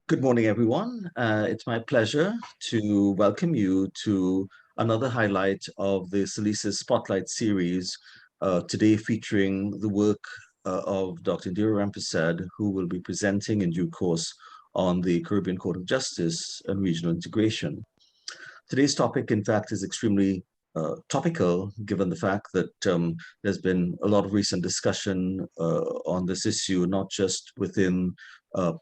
Good morning, everyone. It's my pleasure to welcome you to another highlight of the SALISES Spotlight series, today featuring the work of Dr. Indira Rampersad, who will be presenting in due course on the Caribbean Court of Justice and regional integration. Today's topic, in fact, is extremely topical, given the fact that there's been a lot of recent discussion on this issue, not just within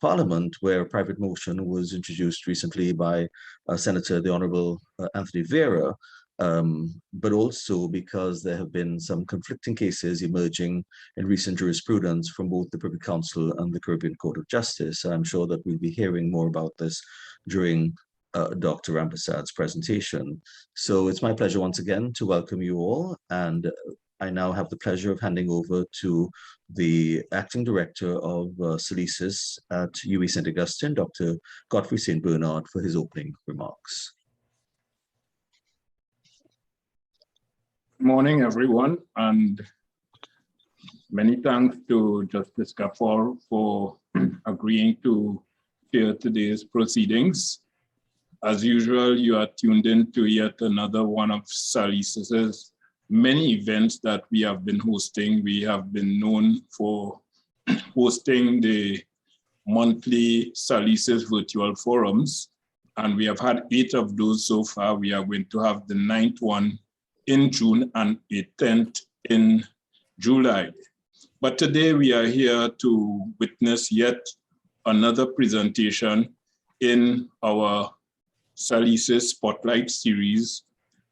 Parliament, where a private motion was introduced recently by Senator the Honorable Anthony Vera, but also because there have been some conflicting cases emerging in recent jurisprudence from both the Privy Council and the Caribbean Court of Justice. I'm sure that we'll be hearing more about this during Dr. Rampersad's presentation. So it's my pleasure once again to welcome you all, and I now have the pleasure of handing over to the Acting Director of SALISES at UWI St. Augustine, Dr. Godfrey St. Bernard, for his opening remarks. Good morning, everyone, and many thanks to Justice Kapoor for agreeing to hear today's proceedings. As usual, you are tuned in to yet another one of SALISES' many events that we have been hosting. We have been known for hosting the monthly SALISES virtual forums, and we have had 8 of those so far. We are going to have the 9th one in June and a 10th in July. But today we are here to witness yet another presentation in our SALISES Spotlight series.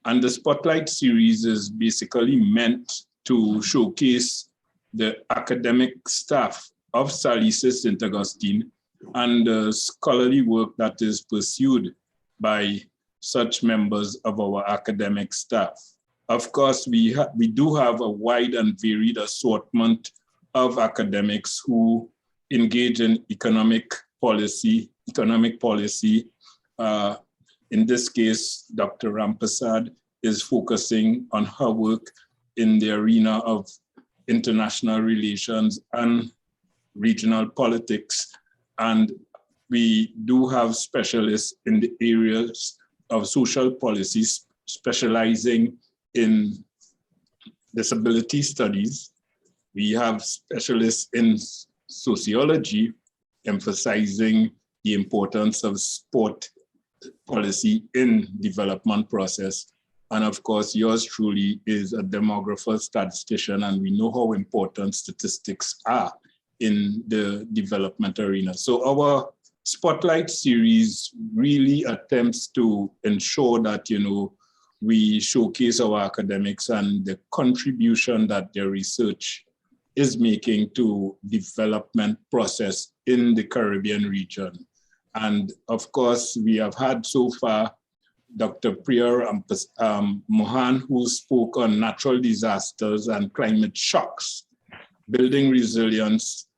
And the Spotlight series is basically meant to showcase the academic staff of SALISES St. Augustine and the scholarly work that is pursued by such members of our academic staff. Of course, we do have a wide and varied assortment of academics who engage in economic policy. In this case, Dr. Rampersad is focusing on her work in the arena of international relations and regional politics. And we do have specialists in the areas of social policies, specializing in disability studies. We have specialists in sociology, emphasizing the importance of sport policy in development process. And of course, yours truly is a demographer, statistician, and we know how important statistics are in the development arena. So our Spotlight series really attempts to ensure that, we showcase our academics and the contribution that their research is making to development process in the Caribbean region. And of course, we have had so far Dr. Priya Mohan, who spoke on natural disasters and climate shocks, building resilience,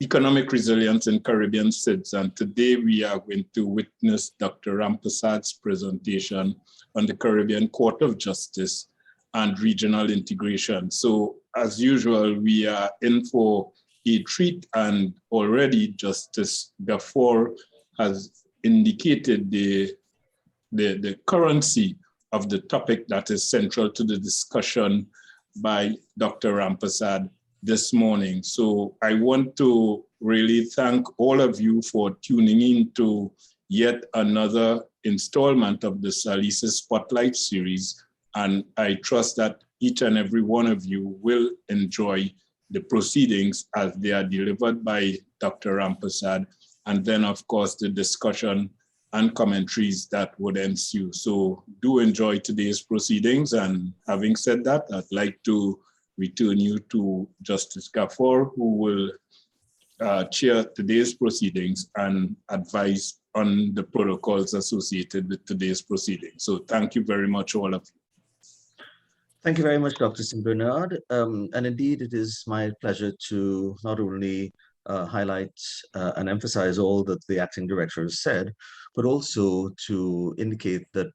economic resilience in Caribbean SIDS. And today we are going to witness Dr. Rampersad's presentation on the Caribbean Court of Justice and regional integration. So as usual, we are in for a treat, and already Justice Gafoor has indicated the currency of the topic that is central to the discussion by Dr. Rampersad this morning. So I want to really thank all of you for tuning in to yet another installment of the SALISES Spotlight series. And I trust that each and every one of you will enjoy the proceedings as they are delivered by Dr. Rampersad, and then of course the discussion and commentaries that would ensue. So do enjoy today's proceedings. And having said that, I'd like to return you to Justice Gafoor, who will chair today's proceedings and advise on the protocols associated with today's proceedings. So thank you very much, all of you. Thank you very much, Dr. St. Bernard. And indeed, it is my pleasure to not only highlight and emphasize all that the acting director has said, but also to indicate that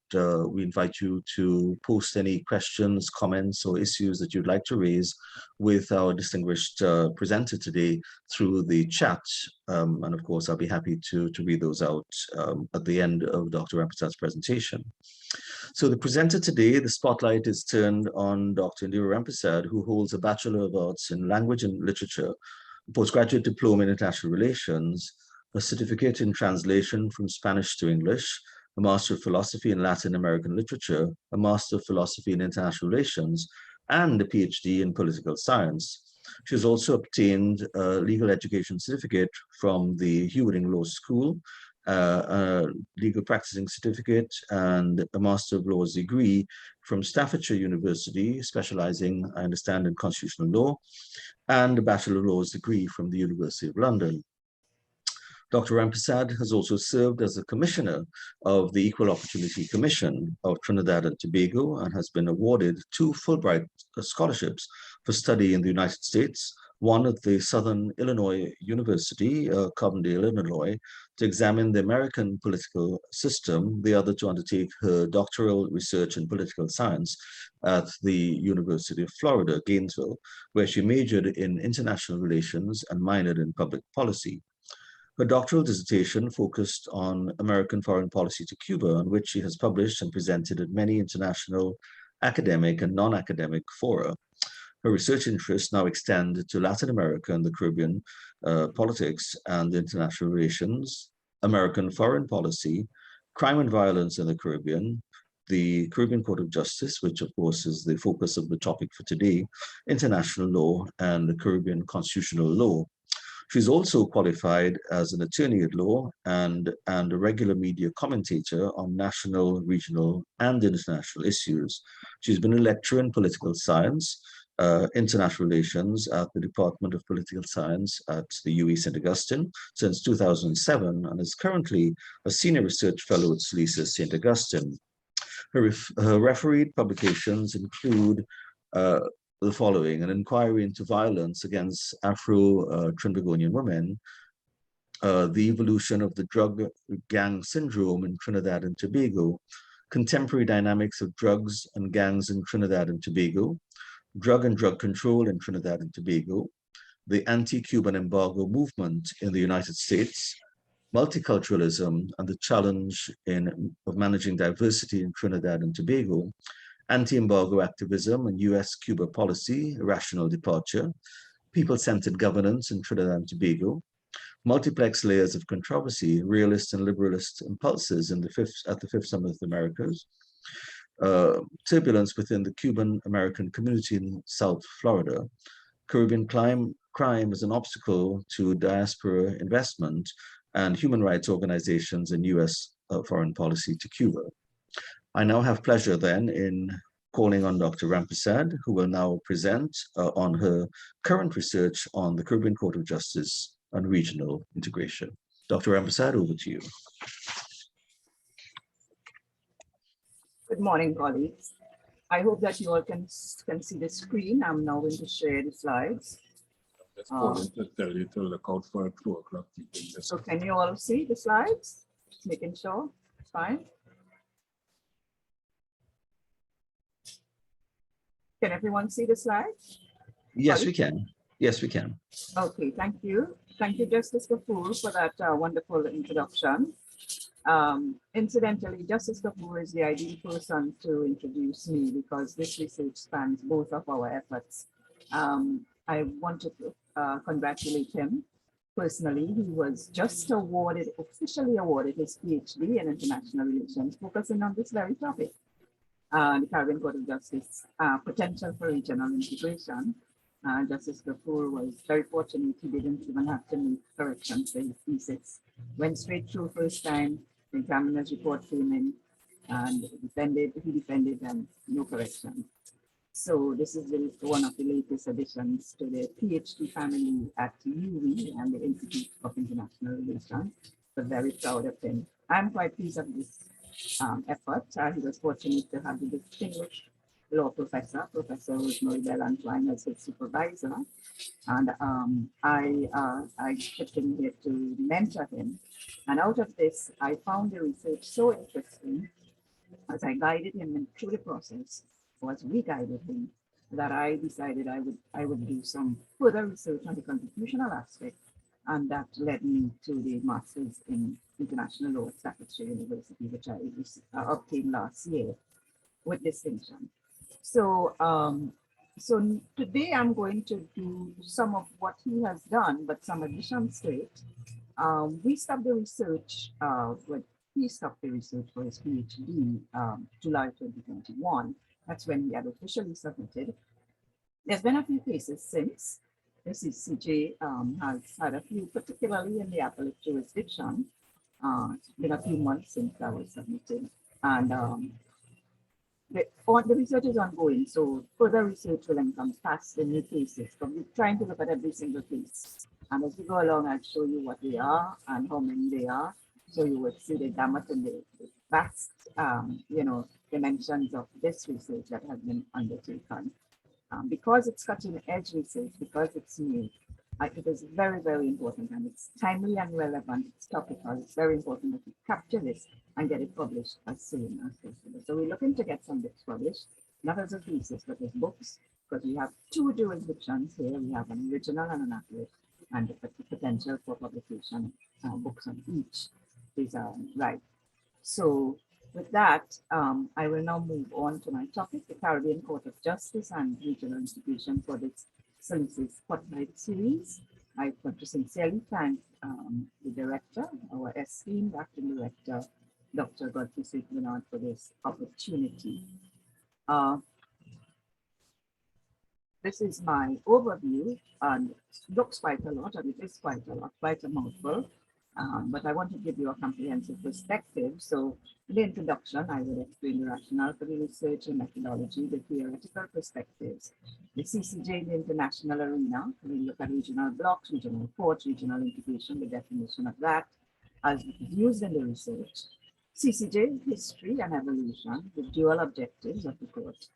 we invite you to post any questions, comments, or issues that you'd like to raise with our distinguished presenter today through the chat. And of course, I'll be happy to read those out at the end of Dr. Rampersad's presentation. So the presenter today, the spotlight is turned on Dr. Indira Rampersad, who holds a Bachelor of Arts in Language and Literature, a postgraduate diploma in International Relations, a certificate in translation from Spanish to English, a Master of Philosophy in Latin American Literature, a Master of Philosophy in International Relations, and a PhD in Political Science. She has also obtained a legal education certificate from the Hewing Law School, a legal practicing certificate, and a Master of Laws degree from Staffordshire University, specializing, I understand, in constitutional law, and a Bachelor of Laws degree from the University of London. Dr. Rampersad has also served as a commissioner of the Equal Opportunity Commission of Trinidad and Tobago and has been awarded 2 Fulbright scholarships for study in the United States, one at the Southern Illinois University, Carbondale, Illinois, to examine the American political system, the other to undertake her doctoral research in political science at the University of Florida, Gainesville, where she majored in international relations and minored in public policy. Her doctoral dissertation focused on American foreign policy to Cuba, on which she has published and presented at many international academic and non-academic fora. Her research interests now extend to Latin America and the Caribbean, politics and international relations, American foreign policy, crime and violence in the Caribbean, the Caribbean Court of Justice, which of course is the focus of the topic for today, international law, and the Caribbean constitutional law. She's also qualified as an attorney at law and a regular media commentator on national, regional, and international issues. She's been a lecturer in political science, international relations at the Department of Political Science at the UE St. Augustine since 2007 and is currently a senior research fellow at SALISES St. Augustine. Her refereed publications include the following: an inquiry into violence against Afro-Trinbagonian women, the evolution of the drug gang syndrome in Trinidad and Tobago, contemporary dynamics of drugs and gangs in Trinidad and Tobago, drug and drug control in Trinidad and Tobago, the anti-Cuban embargo movement in the United States, multiculturalism and the challenge of managing diversity in Trinidad and Tobago, anti-embargo activism and US-Cuba policy, rational departure, people-centered governance in Trinidad and Tobago, multiplex layers of controversy, realist and liberalist impulses at the Fifth Summit of the Americas, turbulence within the Cuban-American community in South Florida, Caribbean crime as an obstacle to diaspora investment, and human rights organizations in US foreign policy to Cuba. I now have pleasure then in calling on Dr. Rampersad, who will now present on her current research on the Caribbean Court of Justice and regional integration. Dr. Rampersad, over to you. Good morning, colleagues. I hope that you all can see the screen. I'm now going to share the slides. Just calling to tell you to look out for 2 o'clock. So can you all see the slides? Just making sure, fine. Can everyone see the slides? Yes, Sorry? we can. Yes, we can. Okay, thank you. Thank you, Justice Kapoor, for that wonderful introduction. Incidentally, Justice Kapoor is the ideal person to introduce me because this research spans both of our efforts. I want to congratulate him personally. He was just officially awarded his PhD in international relations, focusing on this very topic. The Caribbean Court of Justice, potential for regional integration. Justice Kapoor was very fortunate. He didn't even have to make corrections to his thesis. Went straight through first time, the examiner's report came in, and he defended and no correction. So this is one of the latest additions to the PhD family at UE and the Institute of International Relations. So very proud of him. I'm quite pleased of this effort. He was fortunate to have the distinguished law professor, Professor Rosemary Bell Antwine, as his supervisor. And I stepped in here to mentor him. And out of this, I found the research so interesting as I guided him through the process, or as we guided him, that I decided I would do some further research on the constitutional aspect, and that led me to the Masters in International Law at Staffordshire University, which I obtained last year with distinction. So, today I'm going to do some of what he has done, but some additions to it. We stopped the research, he stopped the research for his PhD, July 2021. That's when he had officially submitted. There's been a few cases since. The CCJ has had a few, particularly in the appellate jurisdiction. It's been a few months since that was submitted. And the research is ongoing, so further research will encompass the new cases. But we're trying to look at every single case. And as we go along, I'll show you what they are and how many they are. So you will see the gamut and the vast, dimensions of this research that has been undertaken. Because it's cutting edge research, because it's new, it is very, very important, and it's timely and relevant. It's topical. It's very important that we capture this and get it published as soon as possible. So we're looking to get some books published, not as a thesis, but as books, because we have two jurisdictions here. We have an original and an appellate, and the potential for publication books on each is right. So with that, I will now move on to my topic, the Caribbean Court of Justice and Regional Institution for this SALISES Spotlight Series. I want to sincerely thank the director, our esteemed acting director, Dr. Godfrey Sweet-Bernard, for this opportunity. This is my overview, and looks quite a lot, and it is quite a lot, quite a mouthful. But I want to give you a comprehensive perspective. So in the introduction, I will explain the rationale for the research and methodology, the theoretical perspectives, the CCJ in the international arena. We look at regional blocks, regional courts, regional integration, the definition of that as used in the research. CCJ history and evolution, the dual objectives of the court,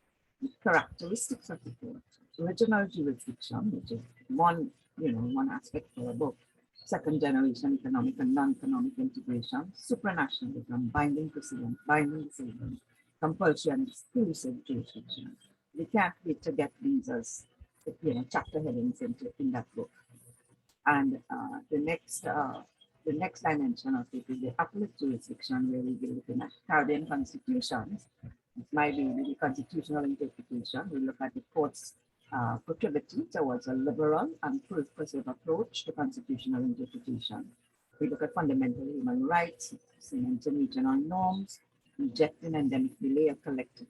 the characteristics of the court, original jurisdiction, which is one aspect for a book. Second generation economic and non-economic integration, supranationalism, binding precedent, binding decision, compulsory and exclusive jurisdiction. We can't wait to get these as chapter headings in that book. And the next dimension of it is the appellate jurisdiction, where we'll be looking at Caribbean constitutions. It might be the constitutional interpretation. We look at the court's proclivity towards a liberal and purposive approach to constitutional interpretation. We look at fundamental human rights, cementing regional norms, rejecting endemic delay of collective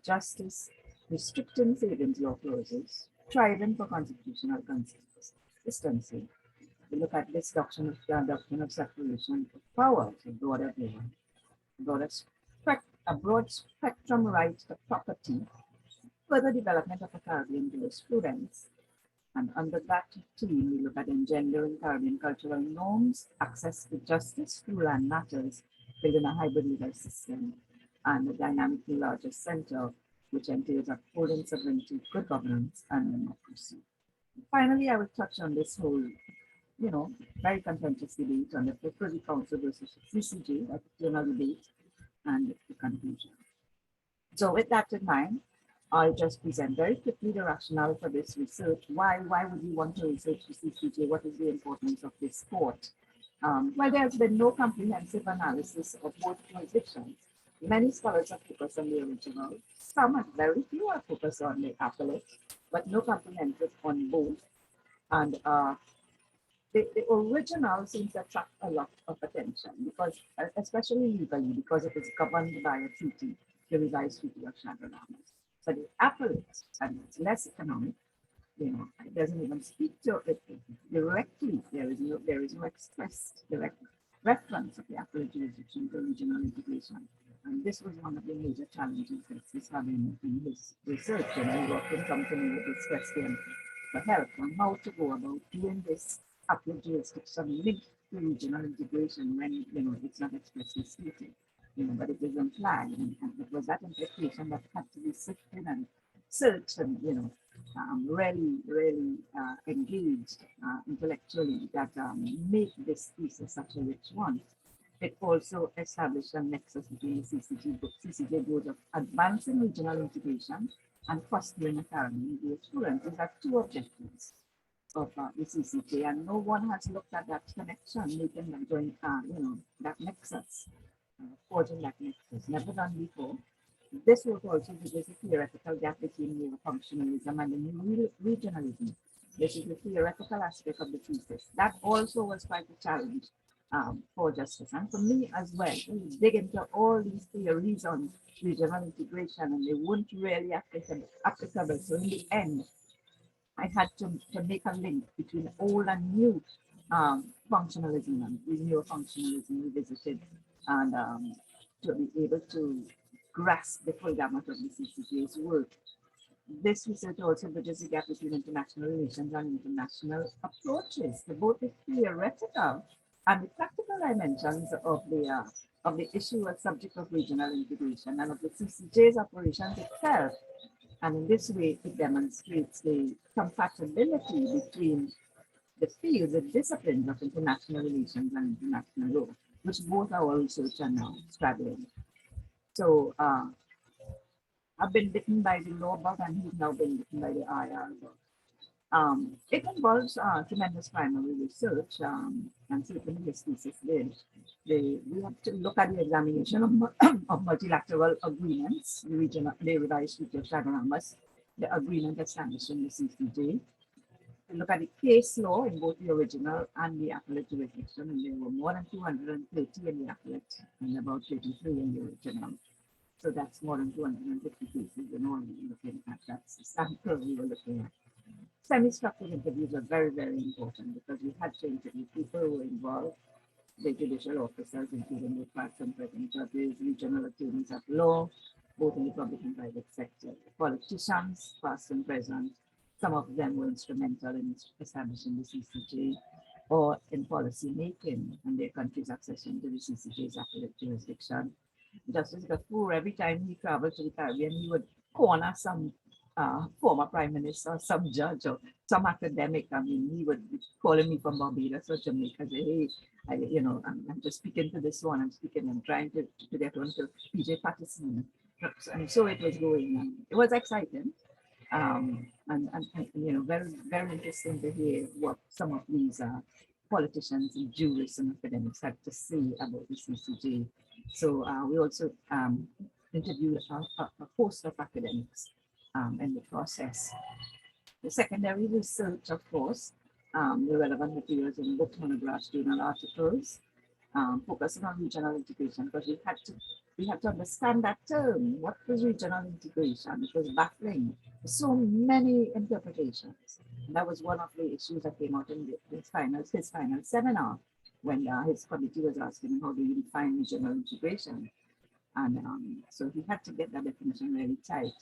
justice, restricting savings law clauses, striving for constitutional consistency. We look at this doctrine of separation of powers, a broader view, a broad spectrum right to property, further development of a Caribbean jurisprudence. And under that theme, we look at engendering Caribbean cultural norms, access to justice through land matters, building a hybrid legal system, and a dynamically larger center, which entails upholding sovereignty, good governance, and democracy. Finally, I will touch on this whole, very contentious debate on the Privy Council versus CCJ, that journal debate, and the conclusion. So with that in mind, I'll just present very quickly the rationale for this research. Why would you want to research the CCJ? What is the importance of this court? Well, there's been no comprehensive analysis of both jurisdictions. Many scholars have focused on the original. Some, and very few, have focused on the appellate, but no comprehensive on both. And the original seems to attract a lot of attention, because, especially legally, because it is governed by a treaty, the revised Treaty of Chatham. So the appellate, and it's less economic, it doesn't even speak to it directly. There is no express direct reference of the appellate jurisdiction to regional integration. And this was one of the major challenges that he's having in his research. And he often come to me with this question for help on how to go about doing this appellate jurisdiction linked to regional integration when it's not expressly stated. but it was implied, and it was that implication that had to be sifted and searched and, really, really engaged intellectually that make this thesis such a rich one. It also established a nexus between the CCJ goals of advancing regional integration and fostering academy engaged students. These are two objectives of the CCJ, and no one has looked at that connection, making that joint, that nexus, forging that nexus. Never done before. This work also gives a theoretical gap between neo-functionalism and the new regionalism. This is the theoretical aspect of the thesis. That also was quite a challenge for justice and for me as well. We dig into all these theories on regional integration and they weren't really applicable. So in the end, I had to make a link between old and new functionalism and neo-functionalism revisited, and to be able to grasp the full gamut of the CCJ's work. This research also bridges the gap between international relations and international approaches to both the theoretical and the practical dimensions of the issue or subject of regional integration and of the CCJ's operations itself. And in this way, it demonstrates the compatibility between the fields and disciplines of international relations and international law, which both our research are now straddling. So I've been bitten by the law bug and he's now been bitten by the IR bug. It involves tremendous primary research, and certainly this thesis did. We have to look at the examination of multilateral agreements, the revised treaty of Chaguaramas, the agreement establishing the CCJ. We look at the case law in both the original and the appellate jurisdiction, and there were more than 230 in the appellate and about 33 in the original. So that's more than 250 cases in all we're looking at. That's the sample we were looking at. Semi-structured interviews are very, very important because we had to interview people who were involved, the judicial officers, including the past and present judges, regional attorneys at law, both in the public and private sector, politicians, past and present. Some of them were instrumental in establishing the CCJ or in policy making and their country's accession to the CCJ's appellate jurisdiction. Justice Gafoor, every time he traveled to the Caribbean, he would corner some former prime minister, some judge, or some academic. I mean, he would be calling me from Barbados or Jamaica, say, hey, I'm just speaking to this one. I'm trying to get on to PJ Patterson. And so it was going on. It was exciting. And very, very interesting to hear what some of these politicians and jurists and academics had to say about the CCJ. So we also interviewed a host of academics in the process. The secondary research, of course, the relevant materials in book monographs, journal articles, focusing on regional integration, because we had to understand that term. What was regional integration? It was baffling. So many interpretations. And that was one of the issues that came out in his final seminar, when his committee was asking him how do you define regional integration. And so he had to get that definition really tight.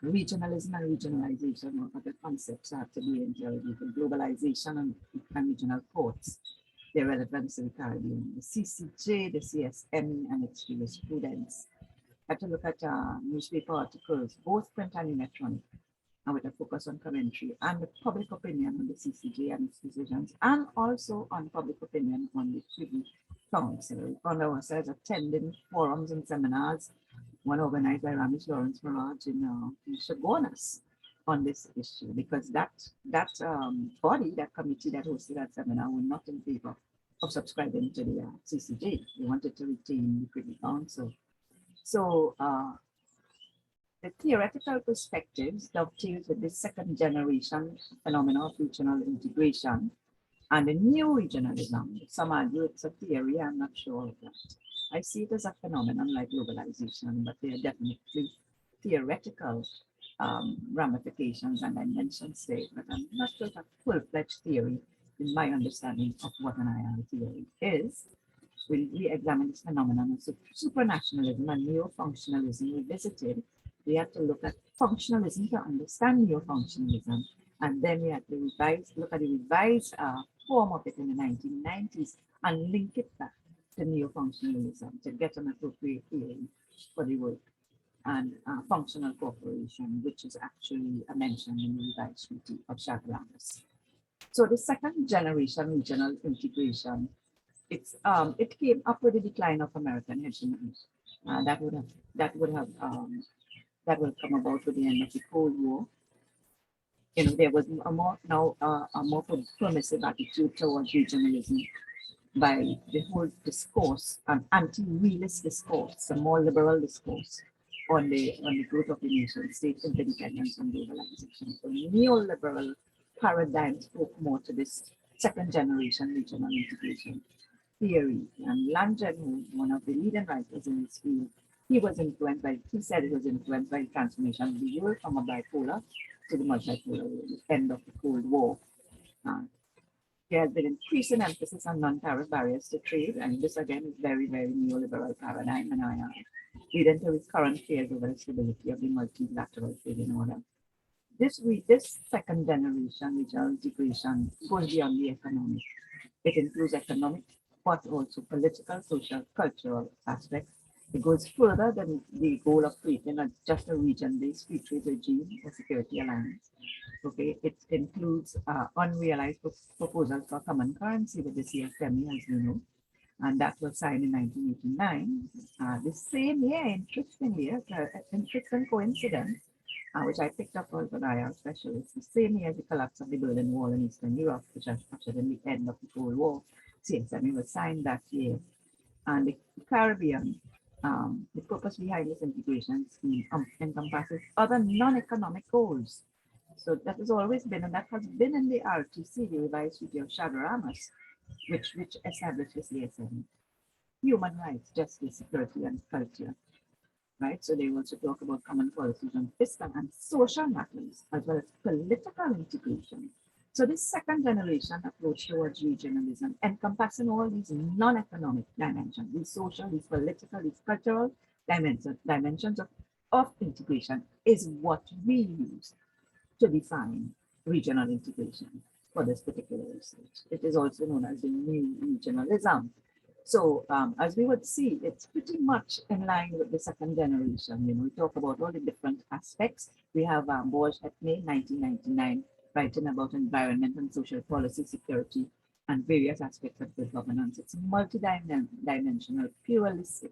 Regionalism and regionalization are other concepts that have to be interrogated. Globalization and regional ports, their relevance to the Caribbean, the CCJ, the CSME, and its jurisprudence. I had to look at newspaper articles, both print and electronic, and with a focus on commentary and the public opinion on the CCJ and its decisions, and also on public opinion on the Privy Council. We found ourselves attending forums and seminars, one organized by Ramesh Lawrence Maraj in Chaguaramas on this issue, because that body, that committee that hosted that seminar, were not in favor of subscribing to the CCJ. They wanted to retain the Privy Council. So the theoretical perspectives dovetails with the second generation phenomena of regional integration and the new regionalism. Some argue it's a theory, I'm not sure of that. I see it as a phenomenon like globalization, but there are definitely theoretical ramifications and dimensions there, but I'm not sure it's a full-fledged theory in my understanding of what an IR theory is. We examine this phenomenon of supranationalism and neo-functionalism revisited. We have to look at functionalism to understand neo-functionalism, and then we have to look at the revised form of it in the 1990s and link it back to neo-functionalism to get an appropriate hearing for the work, and functional cooperation, which is actually mentioned in the revised treaty of Chaguaramas. So the second generation regional integration, it came up with the decline of American hegemony. That would have that will come about with the end of the Cold War. There was a more permissive attitude towards regionalism by the whole discourse, an anti-realist discourse, a more liberal discourse on the growth of the nation state, interdependence, and globalization. So neoliberal paradigm spoke more to this second generation regional integration theory. And Langen, who was one of the leading writers in this field, he said it was influenced by the transformation of the world from a bipolar to the multipolar world, the end of the Cold War. There has been increasing emphasis on non-tariff barriers to trade, and this again is very, very neoliberal paradigm, and I leading to its current fears over the stability of the multilateral trading order. This second generation regional integration goes beyond the economic. It includes economic, but also political, social, cultural aspects. It goes further than the goal of creating just a region-based free trade regime or security alliance. Okay, it includes unrealized proposals for common currency with the CSME, as you know, and that was signed in 1989. The same year, interestingly, interesting coincidence, which I picked up as an IR specialist, the same year as the collapse of the Berlin Wall in Eastern Europe, which was ushered in the end of the Cold War. CSME was signed that year. And the Caribbean, the purpose behind this integration scheme encompasses other non-economic goals. So that has always been, and that has been in the RTC, the revised treaty of Chaguaramas, which establishes the SME. Human rights, justice, security, and culture. Right? So they also talk about common policies on fiscal and social matters, as well as political integration. So this second generation approach towards regionalism, encompassing all these non-economic dimensions, these social, these political, these cultural dimensions of integration, is what we use to define regional integration for this particular research. It is also known as the new regionalism. So as we would see, it's pretty much in line with the second generation. We talk about all the different aspects. We have Borges et May, 1999, writing about environment and social policy, security, and various aspects of good governance. It's multidimensional, pluralistic.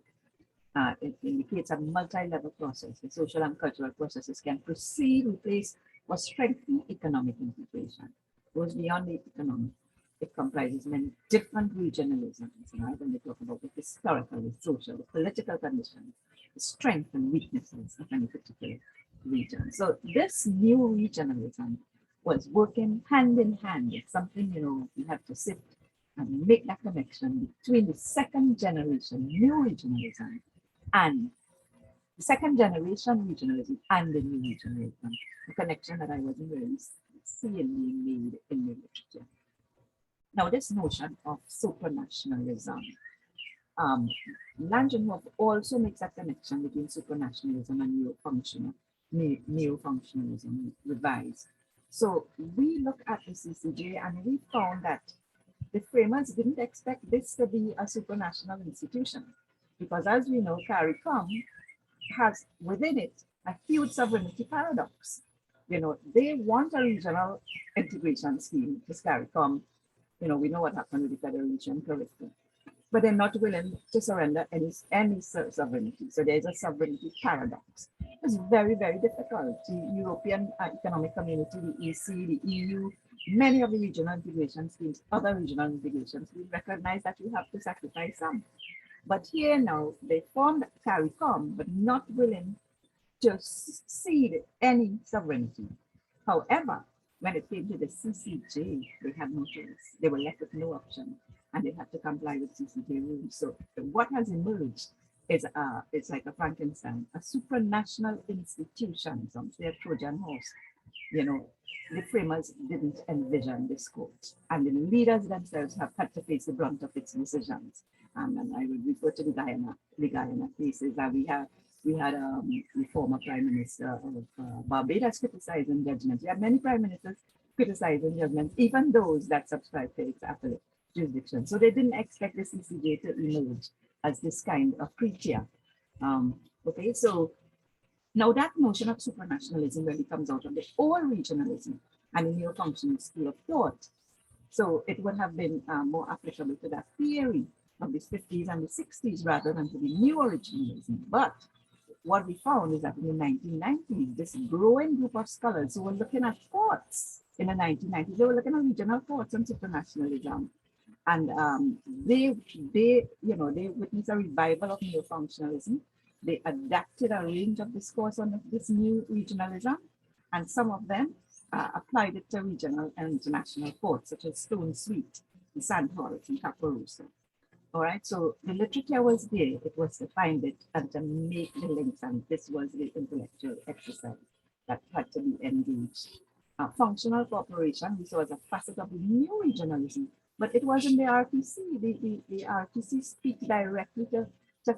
It indicates a multi-level process. The social and cultural processes can precede, replace, or strengthen economic integration. It goes beyond the economic. It comprises many different regionalisms, right? When they talk about the historical, the social, the political conditions, the strengths and weaknesses of any particular region. So this new regionalism was working hand in hand. It's something, you have to sit and make that connection between the second generation new regionalism and the second generation regionalism and the new regionalism, a connection that I wasn't really seeing being made in the literature. Now, this notion of supranationalism, Langenhoff also makes a connection between supranationalism and neo-functionalism revised. So we look at the CCJ and we found that the framers didn't expect this to be a supranational institution, because as we know, CARICOM has within it a huge sovereignty paradox. They want a regional integration scheme, this CARICOM. We know what happened with the Federation curriculum, but they're not willing to surrender any sovereignty. So there's a sovereignty paradox. It's very, very difficult. The European Economic Community, the EC, the EU, many of the regional integration schemes, other regional integration schemes recognize that you have to sacrifice some. But here now, they formed CARICOM, but not willing to cede any sovereignty. However, when it came to the CCJ, they had no choice. They were left with no option, and they had to comply with CCJ rules. So what has emerged is it's like a Frankenstein, a supranational institution, some say a Trojan horse. The framers didn't envision this court, and the leaders themselves have had to face the brunt of its decisions. And I would refer to the Guyana cases that we had the former Prime Minister of Barbados criticizing judgments. We have many Prime Ministers criticizing judgments, even those that subscribe to its appellate jurisdiction. So they didn't expect the CCJ to emerge as this kind of creature. Okay, so now that notion of supranationalism really comes out of the old regionalism and the neo-functional school of thought. So it would have been more applicable to that theory of the 50s and the 60s rather than to the new originalism. But what we found is that in the 1990s, this growing group of scholars who were looking at courts in the 1990s, they were looking at regional courts and supranationalism. And they witnessed a revival of neo-functionalism. They adapted a range of discourse on this new regionalism, and some of them applied it to regional and international courts, such as Stone Sweet, the Sandhurst, and Caparuso. All right, so the literature was there. It was to find it and to make the links, and this was the intellectual exercise that had to be engaged. Functional cooperation, we saw as a facet of the new regionalism, but it wasn't the RTC. The RTC speaks directly to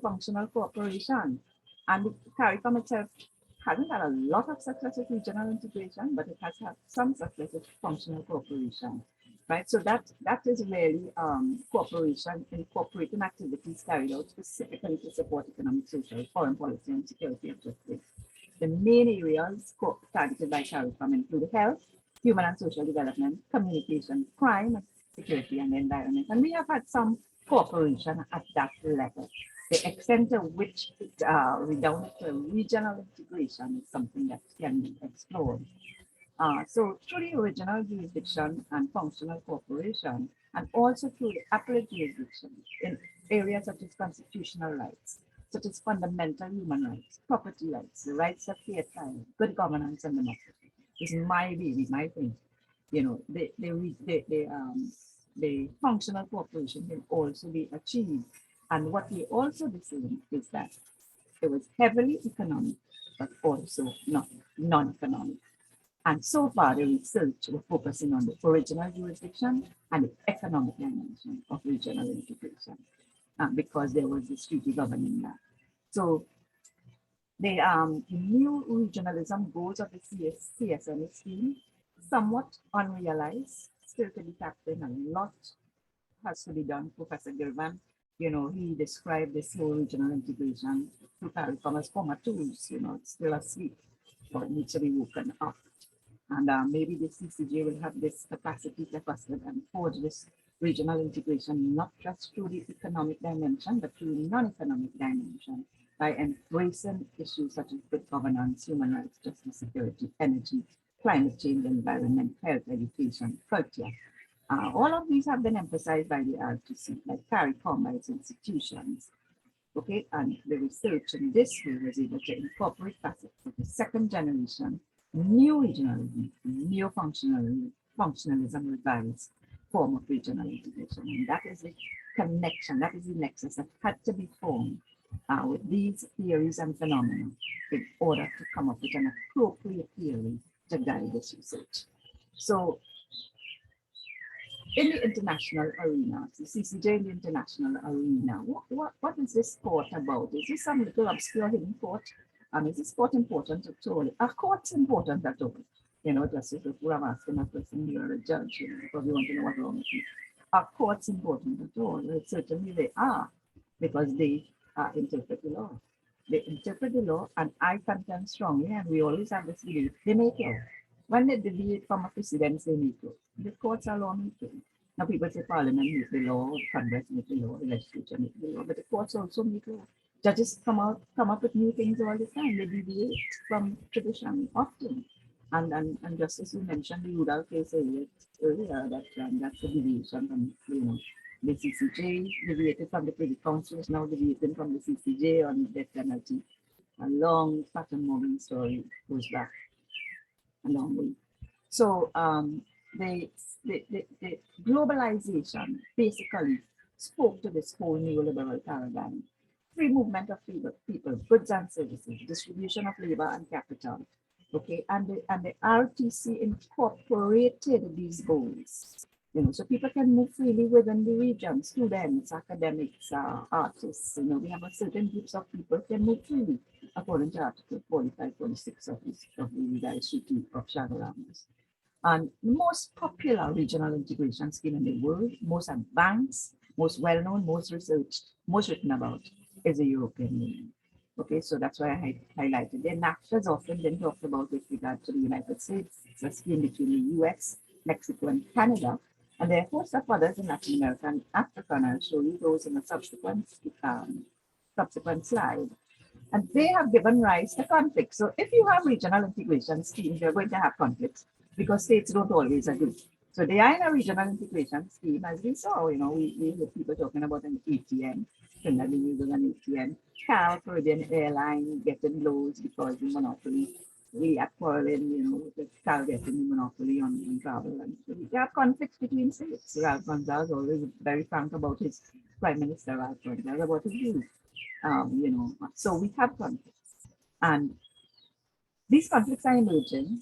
functional cooperation, and the CARICOM itself hasn't had a lot of success with regional integration, but it has had some success with functional cooperation. Right, so that is really cooperation, incorporating activities carried out specifically to support economic, social, foreign policy, and security objectives. The main areas targeted by CARICOM include health, human and social development, communication, crime, security, and the environment. And we have had some cooperation at that level. The extent to which it redounded to regional integration is something that can be explored. So through the original jurisdiction and functional cooperation, and also through the appellate jurisdiction in areas such as constitutional rights, such as fundamental human rights, property rights, the rights of fair trial, good governance, and democracy. This is my baby, my thing. You know, the functional cooperation can also be achieved. And what we also discern is that it was heavily economic, but also not non-economic. And so far, the research was focusing on the original jurisdiction and the economic dimension of regional integration, because there was this treaty governing that. So the new regionalism goals of the CSNA scheme, somewhat unrealized, still to be tapped in. A lot has to be done. Professor Girvan, he described this whole regional integration through CARICOM as comatose, it's still asleep, or it needs to be woken up. And maybe the CCJ will have this capacity to foster and forge this regional integration, not just through the economic dimension, but through the non-economic dimension, by embracing issues such as good governance, human rights, justice, security, energy, climate change, environment, health, education, culture. All of these have been emphasized by the RTC, like CARICOM by its institutions. Okay, and the research in this way was able to incorporate facets of the second generation new regionalism, neo-functionalism revised form of regional integration. And that is the connection, that is the nexus that had to be formed with these theories and phenomena in order to come up with an appropriate theory to guide this research. So in the international arena, the CCJ in the international arena, what is this court about? Is this some little obscure hidden court? Is this court important at all? Are courts important at all? Just if I'm asking a person, you're a judge, because you want to know what's wrong with you. Are courts important at all? Well, certainly they are, because they interpret the law. They interpret the law, and I contend strongly, and we always have this belief, they make law. When they deviate from a precedence, they make law. The courts are lawmaking. Now people say Parliament makes the law, Congress makes the law, the legislature makes the law, but the courts also make law. Judges come up with new things all the time. They deviate from tradition often. And just as you mentioned, the Udall case earlier that's a deviation from, the CCJ, deviated from the Privy Council, is now deviating from the CCJ on the death penalty. A long pattern moving story goes back a long way. So the globalization basically spoke to this whole neoliberal paradigm. Free movement of people, goods and services, distribution of labor and capital. Okay, and the RTC incorporated these goals. So people can move freely within the region. Students, academics, artists. We have a certain groups of people can move freely according to Article 45, 46 of the Revised Treaty of Shadow Lands. And the most popular regional integration scheme in the world, most advanced, most well-known, most researched, most written about, is the European Union. Okay, so that's why I highlighted it. NAFTA has often been talked about with regard to the United States. It's a scheme between the US, Mexico, and Canada. And there are a host of others in Latin America and Africa, and I'll show you those in a subsequent slide. And they have given rise to conflicts. So if you have regional integration schemes, you're going to have conflicts because states don't always agree. So they are in a regional integration scheme, as we saw, we hear people talking about an ATM, Trinidad uses an ATM, Caribbean Airline getting loads because the monopoly, we are quarreling, with Cal getting the monopoly on travel. And so we have conflicts between states. Ralph Gonzalez is always very frank about his Prime Minister, Ralph Gonzalez, about his views. So we have conflicts. And these conflicts are emerging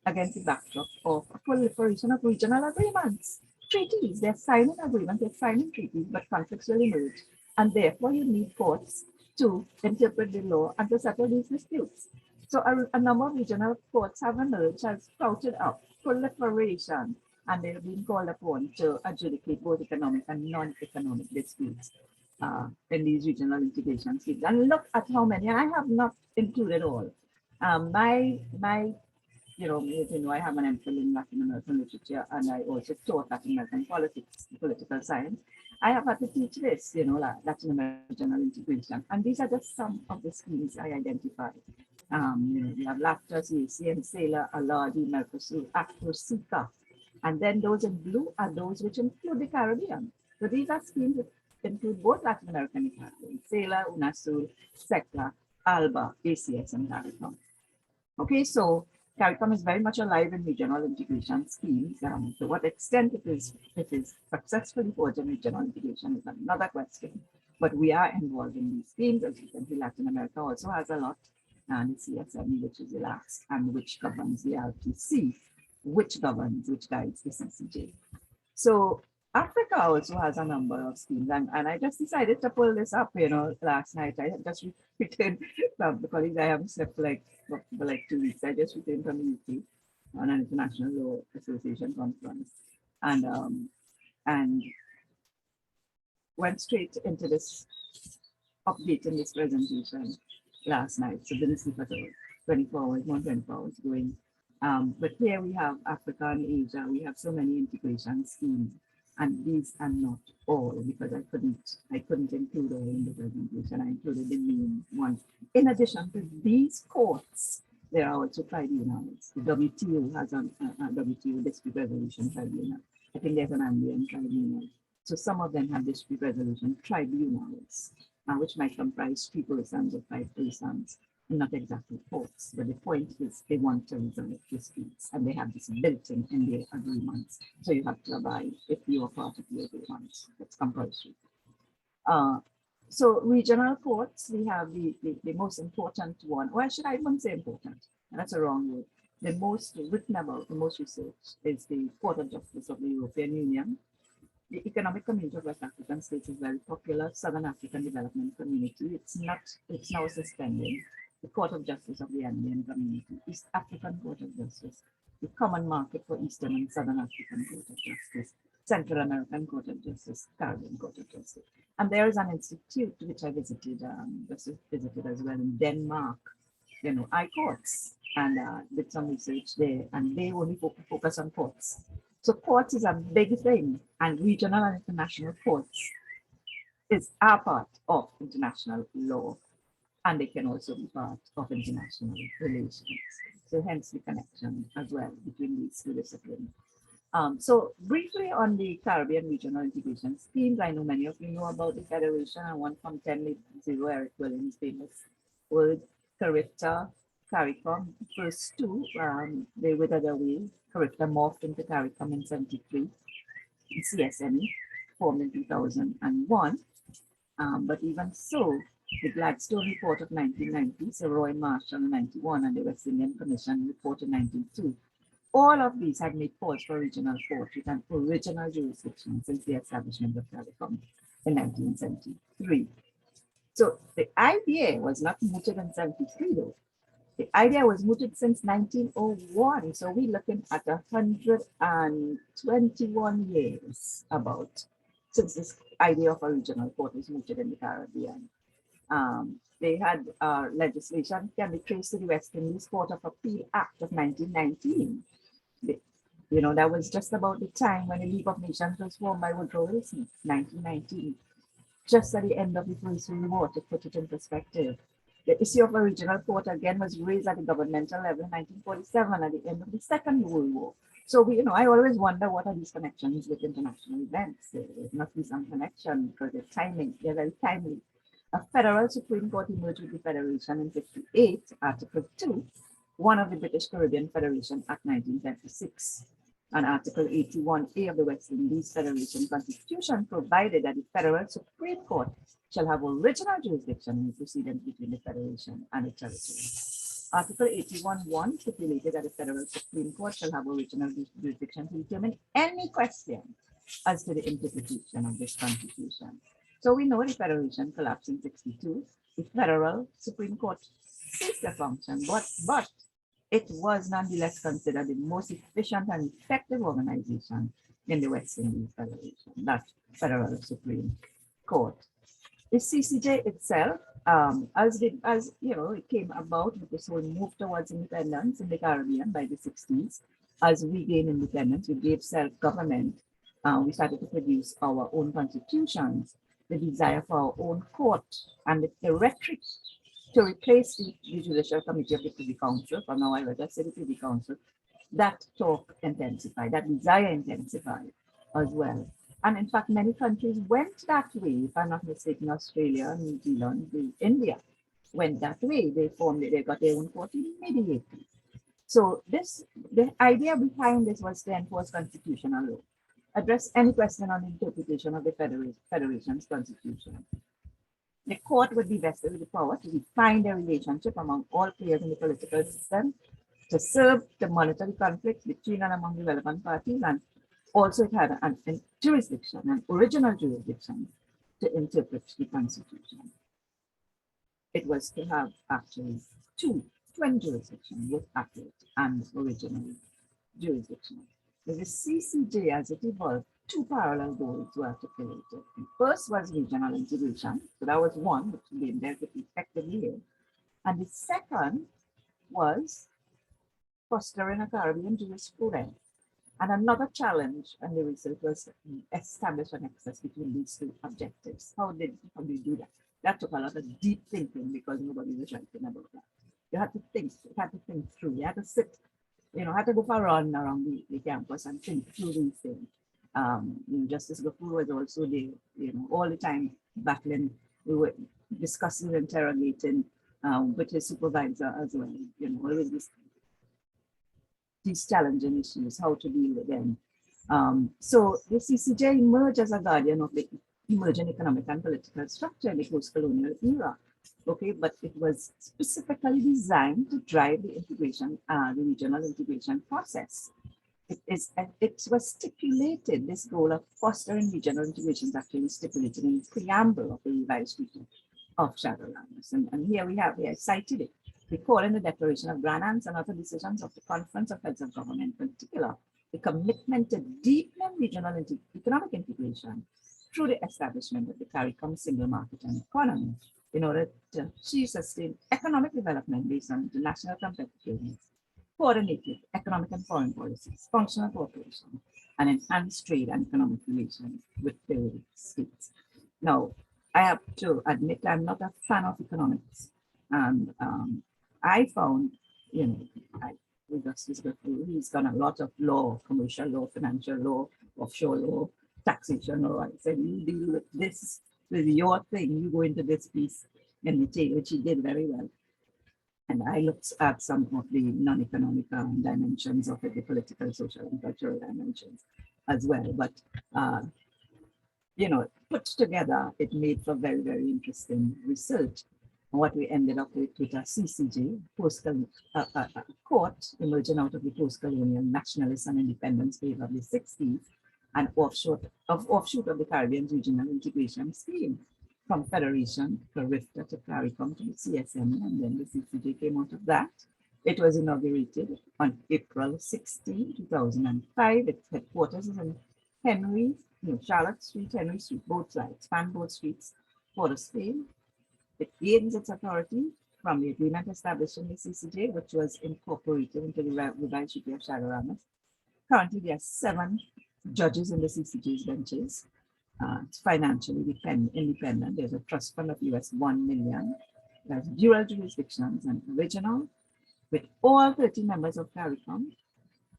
against the backdrop of a proliferation of regional agreements, treaties. They're signing agreements, they're signing treaties, but conflicts will emerge. And therefore, you need courts to interpret the law and to settle these disputes. So a number of regional courts have emerged, has sprouted up proliferation, and they're being called upon to adjudicate both economic and non-economic disputes in these regional integration schemes. And look at how many, and I have not included all. I have an MPhil in Latin American literature, and I also taught Latin American politics, political science. I have had to teach this, Latin American regional integration. And these are just some of the schemes I identified. We have LAFTA, CAC, SALA, ALADI, Mercosur, ACTO, SICA. And then those in blue are those which include the Caribbean. So these are schemes that include both Latin American and Caribbean, SALA, UNASUR, SECLA, ALBA, ACS, and CARICOM. Okay, so CARICOM is very much alive in regional integration schemes. To what extent it is successfully forged in regional integration is another question. But we are involved in these schemes. As you can see, Latin America also has a lot, and the CSME, which is the last, and which governs the LTC, which guides the CCJ. So Africa also has a number of schemes, and I just decided to pull this up, last night. I just returned from the colleagues. I haven't slept for like 2 weeks. I just returned from the UK on an International Law Association conference, and went straight into this update in this presentation last night. So didn't sleep at all. 24 hours, more 24 hours going. But here we have Africa and Asia. We have so many integration schemes, and these are not all because I couldn't include all in the presentation. I included the main ones. In addition to these courts, there are also tribunals. The WTO has a WTO dispute resolution tribunal. I think there's an Andean tribunal. So some of them have dispute resolution tribunals, which might comprise 3 persons or 5 persons. Not exactly courts, but the point is they want to resolve disputes, and they have this built-in their agreements. So you have to abide if you are part of the agreements. That's compulsory. So regional courts, we have the most important one. Or should I even say important? That's a wrong word. The most written about, the most researched is the Court of Justice of the European Union. The Economic Community of West African States is very popular. Southern African Development Community. It's now suspended. The Court of Justice of the Andean Community, East African Court of Justice, the Common Market for Eastern and Southern African Court of Justice, Central American Court of Justice, Caribbean Court of Justice. And there is an institute which I visited as well in Denmark, I-courts, and did some research there, and they only focus on courts. So courts is a big thing, and regional and international courts are part of international law. And they can also be part of international relations. So hence the connection as well between these 2 disciplines. So briefly on the Caribbean regional integration schemes, I know many of you know about the Federation and 1 from 10 0 Eric Williams' famous word, CARICTA, CARICOM. The first 2, they withered away. CARICTA morphed into CARICOM in 73. CSME formed in 2001. But even so, the Gladstone Report of 1990, Sir Roy Marshall in 91, and the West Indian Commission report in 1992. All of these have made calls for regional court with an original jurisdiction since the establishment of CARICOM in 1973. So the idea was not mooted in 73 though. The idea was mooted since 1901. So we're looking at 121 years about since this idea of a regional court was mooted in the Caribbean. They had legislation can be traced to the West Indies Court of Appeal Act of 1919. You know, that was just about the time when the League of Nations was formed by Woodrow Wilson, 1919, just at the end of the First World War, to put it in perspective. The issue of a regional court again was raised at the governmental level in 1947 at the end of the Second World War. So we, you know, I always wonder what are these connections with international events. There must be some connection because they're timing, they're very timely. A federal Supreme Court emerged with the Federation in 58, Article 2, one of the British Caribbean Federation Act 1926. And Article 81A of the West Indies Federation Constitution provided that the Federal Supreme Court shall have original jurisdiction in the proceedings between the Federation and the territory. Article 81.1 stipulated that the Federal Supreme Court shall have original jurisdiction to determine any question as to the interpretation of this Constitution. So we know the Federation collapsed in 62. The Federal Supreme Court ceased their function, but it was nonetheless considered the most efficient and effective organization in the West Indies Federation, that Federal Supreme Court. The CCJ itself, as you know, it came about because we moved towards independence in the Caribbean by the 60s. As we gained independence, we gave self-government. We started to produce our own constitutions, the desire for our own court, and the rhetoric to replace the Judicial Committee of the Privy Council, for now I will just say the Privy Council, that talk intensified, that desire intensified as well. And in fact, many countries went that way. If I'm not mistaken, Australia, New Zealand, India went that way. They got their own court immediately. So the idea behind this was to enforce constitutional law, address any question on the interpretation of the Federation's constitution. The court would be vested with the power to define the relationship among all players in the political system, to serve the monetary conflicts between and among the relevant parties, and also it had a jurisdiction, an original jurisdiction, to interpret the Constitution. It was to have actually twin jurisdictions, both accurate and original jurisdiction. With the CCJ, as it evolved, two parallel goals were articulated. The first was regional integration, so that was one which we dealt with effectively here. And the second was fostering a Caribbean jurisprudence. And another challenge and the research was establish a nexus between these two objectives. How did we do that? That took a lot of deep thinking because nobody was writing about that. You had to think, through, you had to sit, you know, had to go for a run around the campus and think through these things. Justice Gafoor was also there, you know, all the time battling. We were discussing, interrogating with his supervisor as well, you know, always these challenging issues, how to deal with them. So the CCJ emerged as a guardian of the emerging economic and political structure in the post-colonial era. Okay, but it was specifically designed to drive the integration, the regional integration process. It was stipulated, this goal of fostering regional integration is actually stipulated in the preamble of the revised treaty of Shadowlands. And here we have, I cited it. We call in the Declaration of Grandance and other decisions of the Conference of Heads of Government, in particular, the commitment to deepen regional economic integration through the establishment of the CARICOM single market and economy in order to achieve sustained economic development based on international competitiveness, coordinated economic and foreign policies, functional cooperation, and enhanced trade and economic relations with the states. Now, I have to admit I'm not a fan of economics. And I found, you know, he's done a lot of law, commercial law, financial law, offshore law, taxation law. I said, you deal with this, with your thing, you go into this piece in detail, which he did very well. And I looked at some of the non-economic dimensions of it, the political, social, and cultural dimensions as well. But, you know, put together, it made for very, very interesting research. What we ended up with a CCJ, court emerging out of the post-colonial nationalist and independence wave of the 60s, and offshoot of the Caribbean regional integration scheme. Confederation, Carifta to CARICOM to the CSM, and then the CCJ came out of that. It was inaugurated on April 16, 2005. Its headquarters is in Charlotte Street, Henry Street, both sides, span both streets, Port of Spain. It gains its authority from the agreement establishing the CCJ, which was incorporated into the revised Treaty of Chaguaramas. Currently, there are 7 judges in the CCJ's benches. It's financially independent. There's a trust fund of US $1 million. There's dual jurisdictions and original, with all 30 members of CARICOM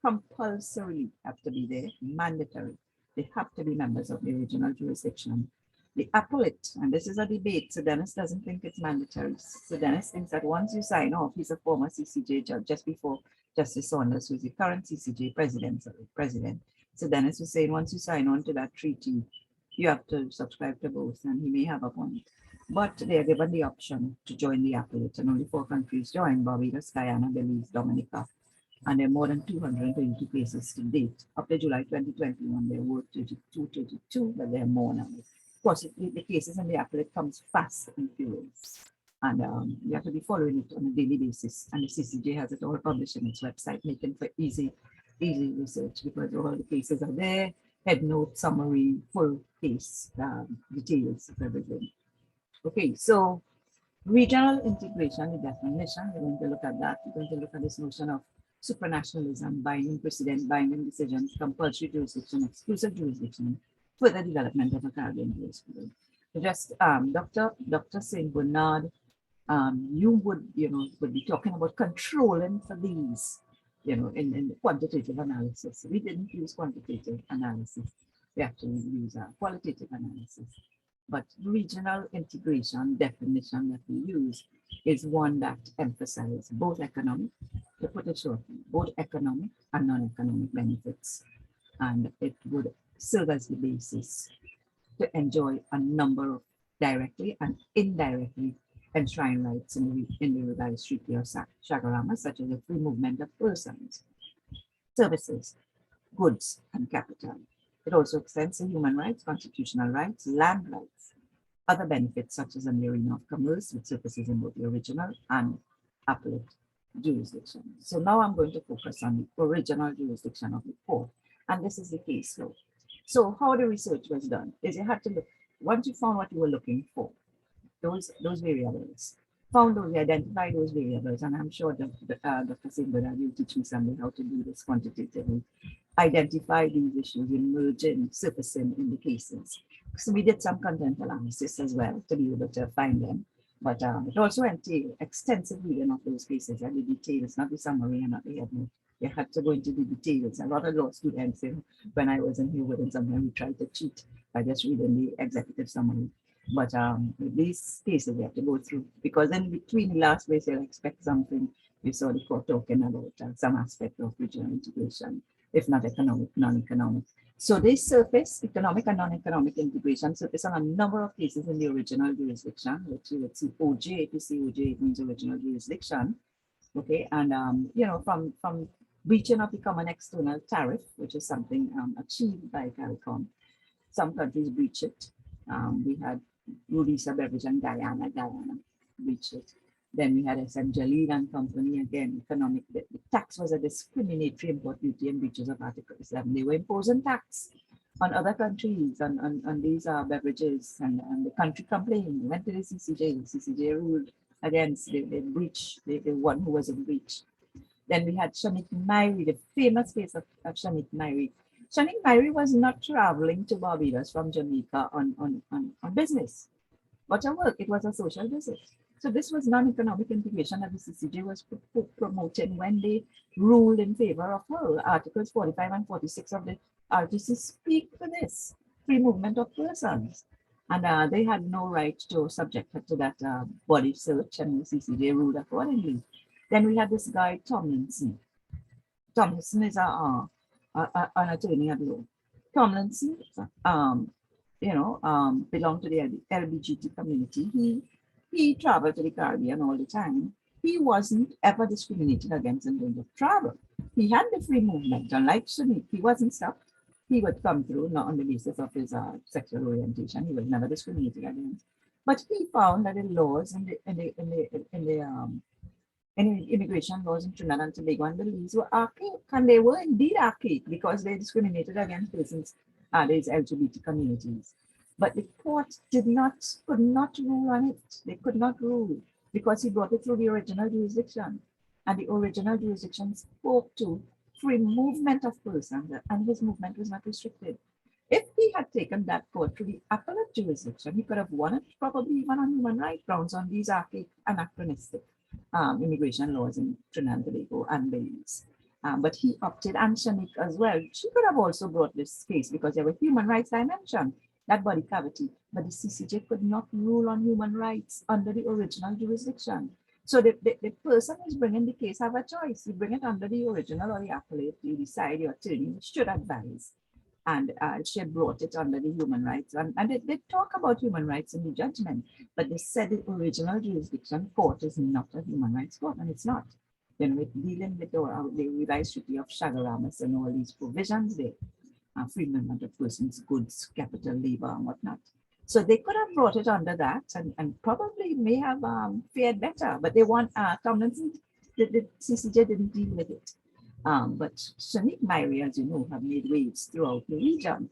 compulsorily have to be there, mandatory. They have to be members of the original jurisdiction. The appellate, and this is a debate, so Dennis doesn't think it's mandatory. So Dennis thinks that once you sign off, he's a former CCJ judge, just before Justice Saunders, who's the current CCJ president. So Dennis was saying once you sign on to that treaty, you have to subscribe to both, and he may have a point. But they are given the option to join the appellate, and only 4 countries join: Barbados, Guyana, Belize, Dominica. And there are more than 222 cases to date. Up to July 2021, there were 32, but there are more now. Of course, the cases in the appellate comes fast and furious. And you have to be following it on a daily basis. And the CCJ has it all published on its website, making for easy research, because all the cases are there, head note, summary, full case, details of everything. Okay, so regional integration, the definition, we're going to look at that. We're going to look at this notion of supranationalism, binding precedent, binding decisions, compulsory jurisdiction, exclusive jurisdiction, further development of a Caribbean jurisprudence. Just Dr. St. Bernard, you would be talking about controlling for these, in quantitative analysis. We didn't use quantitative analysis. We actually use qualitative analysis. But regional integration definition that we use is one that emphasizes both economic, to put it shortly, both economic and non-economic benefits. And it would serve as the basis to enjoy a number of directly and indirectly enshrined rights in the revised Treaty of Chaguaramas, such as the free movement of persons, services, goods, and capital. It also extends to human rights, constitutional rights, land rights, other benefits such as in the arena of commerce with surfaces in both the original and appellate jurisdiction. So now I'm going to focus on the original jurisdiction of the court, and this is the case law. So how the research was done is you had to look, once you found what you were looking for, those variables, identify those variables, and I'm sure that Dr. St. Bernard will teach me someday how to do this quantitatively. Identify these issues, emerging, surfacing in the cases. So we did some content analysis as well to be able to find them, but it also entailed extensive reading of those cases and the details, not the summary and not the headnote. You had to go into the details. A lot of law students, when I was in here with them, sometimes we tried to cheat by just reading the executive summary. But these cases we have to go through, because in between the last place you'll expect something. You saw the court talking about some aspect of regional integration, if not economic, non-economic. So they surface economic and non-economic integration surface on a number of cases in the original jurisdiction, which you would see OJ. If you see OJ, it means original jurisdiction. Okay, and from breaching of the common external tariff, which is something achieved by CARICOM. Some countries breach it. We had Rudisa Beverage and Guyana breached it. Then we had SM Jalil and Company, again, economic. The tax was a discriminatory import duty and breaches of Article 7. They were imposing tax on other countries, on these beverages, and the country complained. They went to the CCJ. The CCJ ruled against the breach, the one who was in breach. Then we had Shanik Mairi, the famous case of Shanik Mairi. Shanik Mairi was not traveling to Barbados from Jamaica on business, but at work. It was a social visit. So this was non-economic integration that the CCJ was promoting when they ruled in favor of her. Articles 45 and 46 of the RTC speak for this, free movement of persons. And they had no right to subject her to that body search, and the CCJ ruled accordingly. Then we had this guy, Tomlinson. Tomlinson is an attorney at law. Tomlinson, belonged to the LGBT community. He traveled to the Caribbean all the time. He wasn't ever discriminated against in terms of travel. He had the free movement, unlike Shanik. He wasn't stopped. He would come through, not on the basis of his sexual orientation. He was never discriminated against. But he found that the laws in immigration laws in Trinidad and Tobago and Belize were archaic, and they were indeed archaic because they discriminated against persons, these LGBT communities. But the court could not rule on it. They could not rule because he brought it through the original jurisdiction, and the original jurisdiction spoke to free movement of persons, and his movement was not restricted. If he had taken that court to the appellate jurisdiction, he could have won it, probably even on human rights grounds, on these archaic, anachronistic immigration laws in Trinidad and Tobago and Belize. But he opted, and Shanique as well. She could have also brought this case because there were human rights dimension, that body cavity, but the CCJ could not rule on human rights under the original jurisdiction. So the person who's bringing the case have a choice. You bring it under the original or the appellate, you decide your attorney should advise. And she had brought it under the human rights. And they talk about human rights in the judgment, but they said the original jurisdiction court is not a human rights court, and it's not. You know, it's dealing with the revised treaty of Shagaramas and all these provisions there, free movement of persons, goods, capital, labor, and whatnot. So they could have brought it under that and probably may have fared better, but they want Tomlinson, the CCJ didn't deal with it. But Shanique Myrie, as you know, have made waves throughout the region.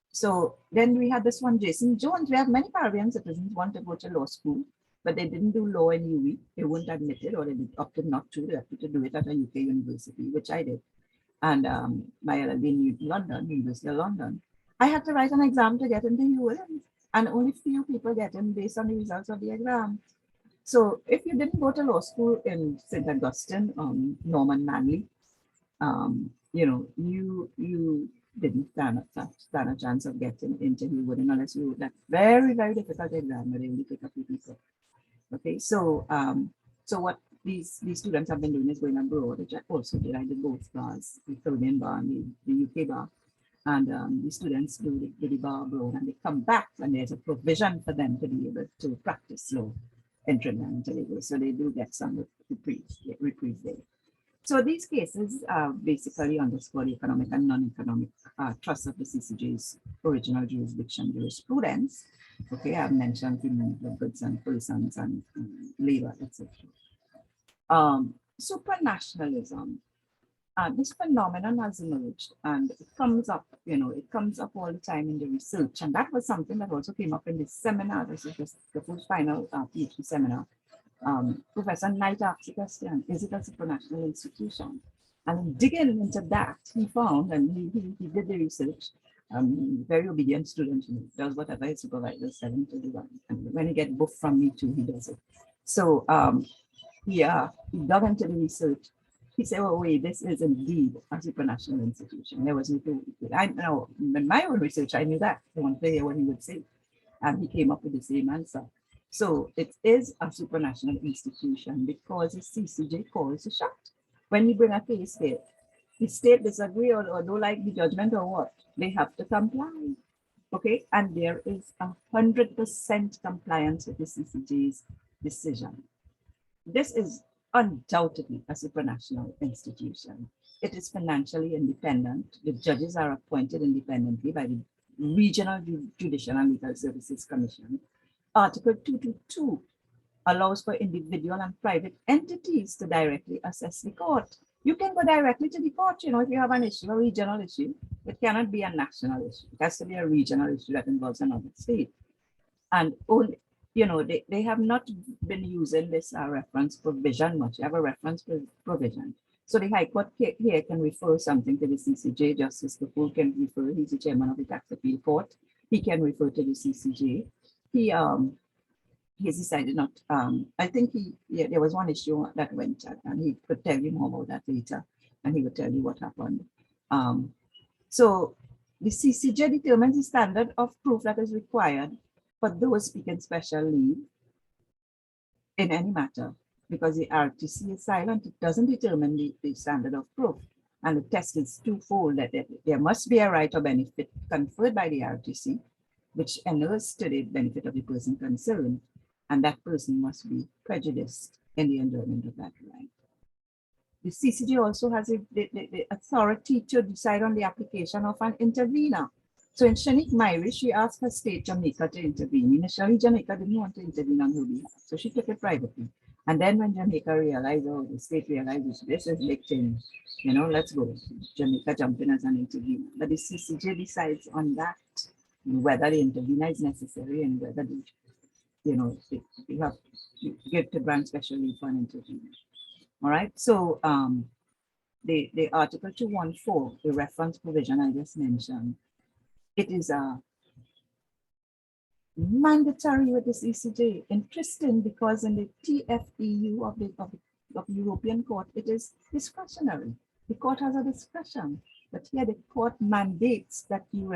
So then we had this one, Jason Jones. We have many Caribbean citizens want to go to law school, but they didn't do law in UWI. They weren't admitted, or they opted not to. They opted to do it at a UK university, which I did. And my LLB in London, University of London. I had to write an exam to get into UWI, and only few people get in based on the results of the exam. So if you didn't go to law school in St. Augustine, Norman Manley, you know, you didn't stand a chance of getting into UWI unless you wrote that very, very difficult exam where they only pick a few people. Okay, so so what these students have been doing is going abroad, which I also did. I did both bars, the Caribbean bar and the UK bar. And the students do the bar abroad, and they come back, and there's a provision for them to be able to practice law in Trinidad and Tobago. So they do get some reprieve there. So these cases basically underscore the economic and non-economic trust of the CCJ's original jurisdiction jurisprudence. Okay, I've mentioned the goods and persons and labor, etc. Supranationalism. This phenomenon has emerged, and it comes up, you know, it comes up all the time in the research. And that was something that also came up in this seminar. This is the first final PhD seminar. Professor Knight asked the question, is it a supranational institution? And digging into that, he found, and he did the research, very obedient student, he does whatever his supervisor said him to do. And when he gets book from me too, he does it. So he dug into the research. He said, oh, wait, this is indeed a supranational institution. There was no clue. I know in my own research, I knew that. I wanted to hear what he would say. And he came up with the same answer. So it is a supranational institution because the CCJ calls the shot. When you bring a case there, the state disagree or don't like the judgment or what, they have to comply. Okay, and there is 100% compliance with the CCJ's decision. This is undoubtedly a supranational institution. It is financially independent. The judges are appointed independently by the Regional Judicial and Legal Services Commission. Article 222 allows for individual and private entities to directly assess the court. You can go directly to the court, you know, if you have an issue, a regional issue. It cannot be a national issue. It has to be a regional issue that involves another state. And only, you know, they have not been using this reference provision much. You have a reference provision. So the High Court here can refer something to the CCJ. Justice Kapul can refer, he's the chairman of the Tax Appeal Court. He can refer to the CCJ. He's decided not, I think there was one issue that went, and he could tell you more about that later, and he would tell you what happened. So the CCJ determines the standard of proof that is required for those speaking special leave in any matter, because the RTC is silent. It doesn't determine the standard of proof. And the test is twofold, that there must be a right or benefit conferred by the RTC, which inures to the benefit of the person concerned, and that person must be prejudiced in the enjoyment of that right. The CCJ also has the authority to decide on the application of an intervener. So in Shanique Myrie, she asked her state Jamaica to intervene. Initially, Jamaica didn't want to intervene on her behalf, so she took it privately. And then when Jamaica realized, oh, the state realized this is victim, let's go. Jamaica jumped in as an intervener. But the CCJ decides on that, whether the intervener is necessary and whether you have to give to grant special leave for an intervener. All right. So the Article 214, the reference provision I just mentioned, it is mandatory with the CCJ. Interesting, because in the TFEU of the European Court, it is discretionary. The court has a discretion, but here the court mandates that you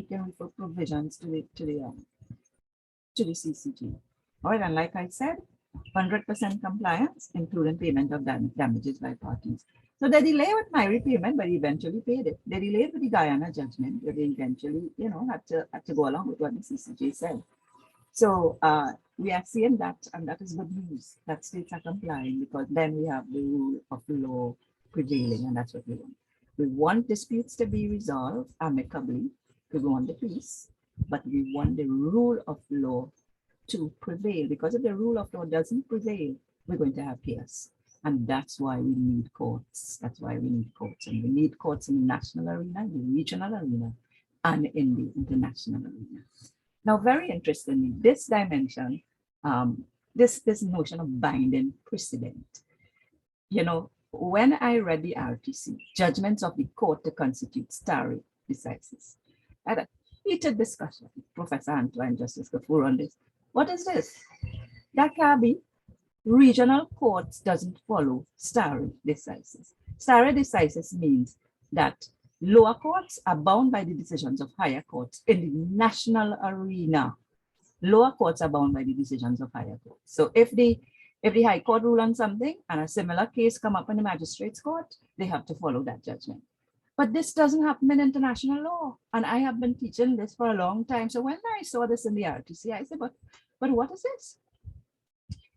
can refer provisions to the CCJ. All right, and like I said, 100% compliance, including payment of damages by parties. So they delay with my repayment, but eventually paid it. They delayed with the Guyana judgment, but they eventually, had to go along with what the CCJ said. So we are seeing that, and that is good news, that states are complying, because then we have the rule of law prevailing, and that's what we want. We want disputes to be resolved amicably, we want the peace, but we want the rule of law to prevail, because if the rule of law doesn't prevail, we're going to have chaos. And that's why we need courts. That's why we need courts. And we need courts in the national arena, the regional arena, and in the international arena. Now, very interestingly, this dimension, this notion of binding precedent. When I read the RTC, judgments of the court to constitute stare decisis, I had a heated discussion with Professor Antoine Justice Kafur on this. What is this? That can be regional courts doesn't follow stare decisis. Stare decisis means that lower courts are bound by the decisions of higher courts in the national arena. Lower courts are bound by the decisions of higher courts. So if the high court rule on something and a similar case come up in the magistrate's court, they have to follow that judgment. But this doesn't happen in international law. And I have been teaching this for a long time. So when I saw this in the RTC, I said, but what is this?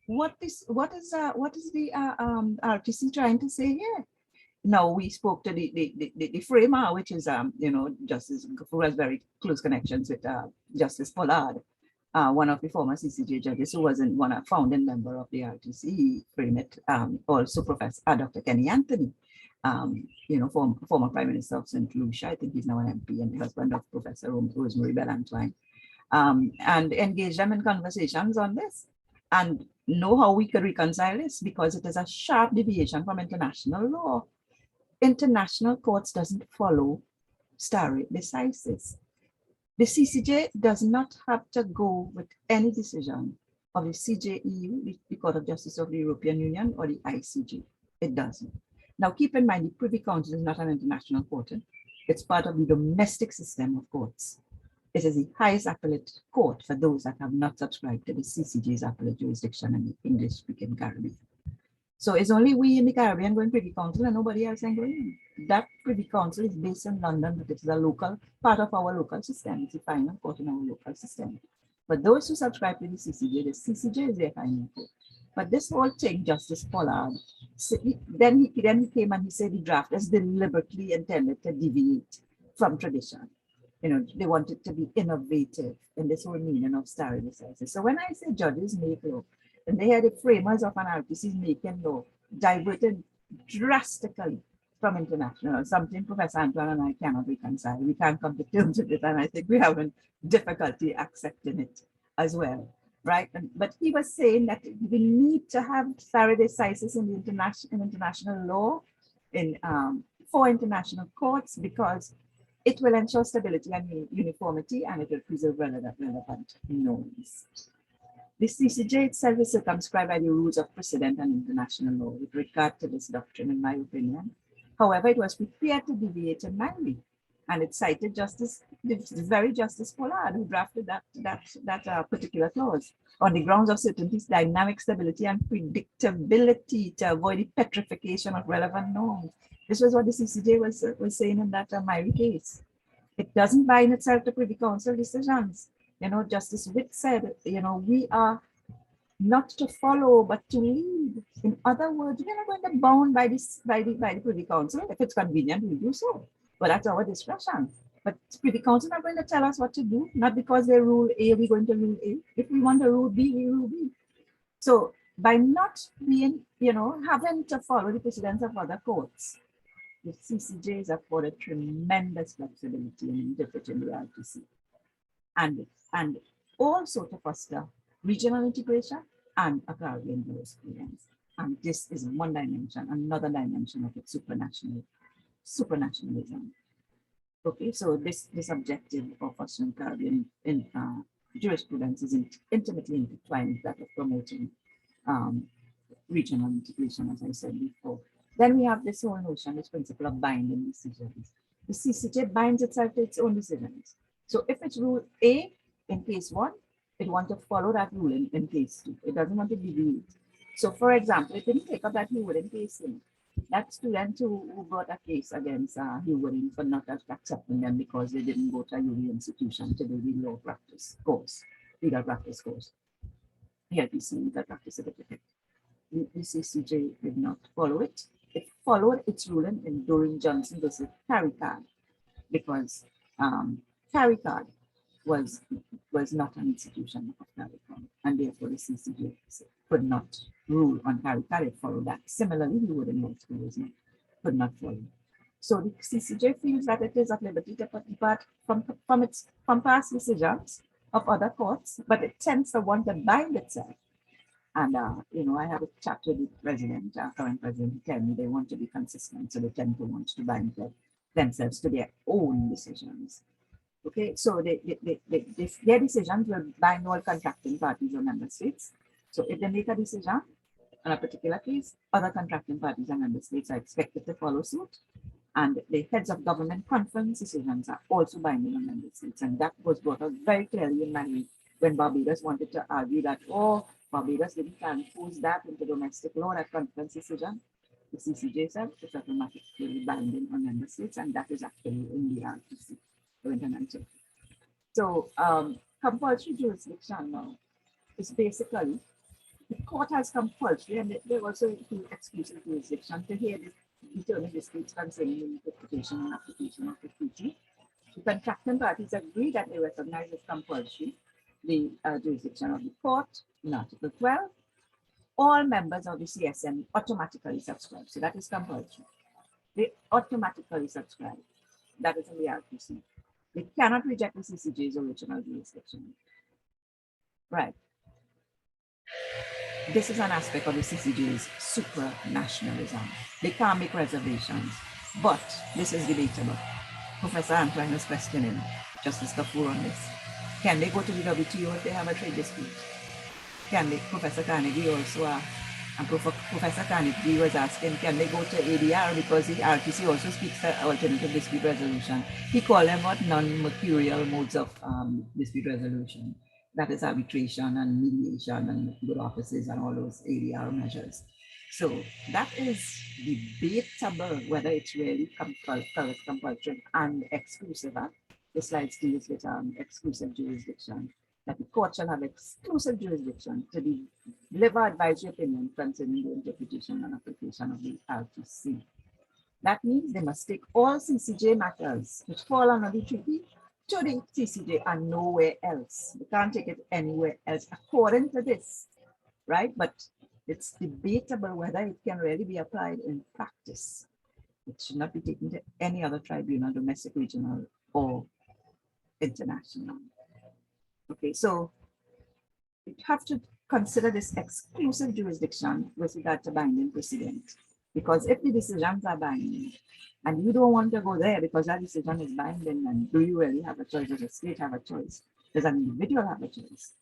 What is the RTC trying to say here? Now we spoke to the framer, which is Justice Kafur has very close connections with Justice Pollard, one of the former CCJ judges who was a founding member of the RTC. He framed it. Also, Professor Dr. Kenny Anthony, former Prime Minister of St. Lucia. I think he's now an MP and the husband of Professor Rosemary Bell Antoine, and engage them in conversations on this and know how we could reconcile this, because it is a sharp deviation from international law. International courts doesn't follow stare decisis. The CCJ does not have to go with any decision of the CJEU, the Court of Justice of the European Union, or the ICJ. It doesn't. Now, keep in mind, the Privy Council is not an international court. It's part of the domestic system of courts. It is the highest appellate court for those that have not subscribed to the CCJ's appellate jurisdiction in the English-speaking Caribbean. So it's only we in the Caribbean going Privy Council and nobody else can go in. That Privy Council is based in London, but it's a local part of our local system. It's the final court in our local system. But those who subscribe to the CCJ is their final court. But this whole thing, Justice Pollard, then he came and he said the draft is deliberately intended to deviate from tradition. They wanted to be innovative in this whole meaning of stare decisis. So when I say judges make law, and they are the framers of an RTC making law, diverted drastically from international, something Professor Antoine and I cannot reconcile. We can't come to terms with it, and I think we're having difficulty accepting it as well, right? But he was saying that we need to have stare decisis in international law, for international courts, because it will ensure stability and uniformity, and it will preserve relevant norms. The CCJ itself is circumscribed by the rules of precedent and international law with regard to this doctrine, in my opinion. However, it was prepared to deviate in Myrie, and it cited the very Justice Pollard, who drafted that particular clause on the grounds of certainty, dynamic stability, and predictability to avoid the petrification of relevant norms. This was what the CCJ was saying in that Myrie case. It doesn't bind itself to Privy Council decisions. Justice Witt said, we are not to follow, but to lead. In other words, we're not going to bound by the Privy Council. If it's convenient, we do so. But that's our discretion. But Privy Council are going to tell us what to do, not because they rule A, we're going to rule A. If we want to rule B, we rule B. So by not being, having to follow the precedents of other courts, the CCJs afforded tremendous flexibility in interpreting the RTC. And also to foster regional integration and agrarian jurisprudence. And this is one dimension, another dimension of its supranationalism. Okay, so this objective of fostering Caribbean jurisprudence is intimately intertwined with that of promoting regional integration, as I said before. Then we have this whole notion, this principle of binding decisions. The CCJ binds itself to its own decisions. So if it's rule A in case 1, it wants to follow that rule in case 2. It doesn't want to deviate. So for example, it didn't take up that rule in case 3. That student who brought a case against Hewlin for not accepting them because they didn't go to a UV institution to do the law practice course, legal practice course. Here we see legal practice certificate. The CCJ did not follow it. It followed its ruling in Doreen Johnson versus Caricard because Caricard was not an institution of Caricard, and therefore the CCJ could not rule on Caricard. It followed that. Similarly, he would in law school could not follow. So the CCJ feels that it is at liberty to depart from past decisions of other courts, but it tends to want to bind itself. And, I have a chat with the president, current president, who tell me they want to be consistent, so they tend to want to bind themselves to their own decisions. Okay, so their decisions will bind all contracting parties or member states. So if they make a decision on a particular case, other contracting parties and member states are expected to follow suit. And the heads of government conference decisions are also binding on member states. And that was brought out very clearly in Mali when Barbados wanted to argue that, Barbados didn't transpose that into domestic law, that conference decision. The CCJ said it's automatically binding on member states, and that is actually in the RTC. So compulsory jurisdiction now is basically the court has compulsory, and they also include exclusive jurisdiction to hear the determine disputes concerning the interpretation and application of the treaty. The contracting parties agree that they recognize as compulsory the jurisdiction of the court in Article 12. All members of the CSM automatically subscribe, so that is compulsory. They automatically subscribe. That is in the RTC. They cannot reject the CCJ's original jurisdiction. Right. This is an aspect of the CCJ's supranationalism. They can't make reservations, but this is debatable. Professor Antoine was questioning Justice Kapoor on this. Can they go to the WTO if they have a trade dispute? Can they, Professor Carnegie also, and Professor Carnegie was asking, can they go to ADR because the RTC also speaks to alternative dispute resolution. He called them what non-mercurial modes of dispute resolution. That is arbitration and mediation and good offices and all those ADR measures. So that is debatable whether it's really compulsory and exclusive. The slides deals with exclusive jurisdiction. That the court shall have exclusive jurisdiction to deliver advisory opinion concerning the interpretation and application of the RTC. That means they must take all CCJ matters which fall under the treaty to the CCJ and nowhere else. They can't take it anywhere else according to this, right? But it's debatable whether it can really be applied in practice. It should not be taken to any other tribunal, domestic, regional, or international. Okay, so you have to consider this exclusive jurisdiction with regard to binding precedent. Because if the decisions are binding and you don't want to go there because that decision is binding, then do you really have a choice? Does the state have a choice? Does an individual have a choice?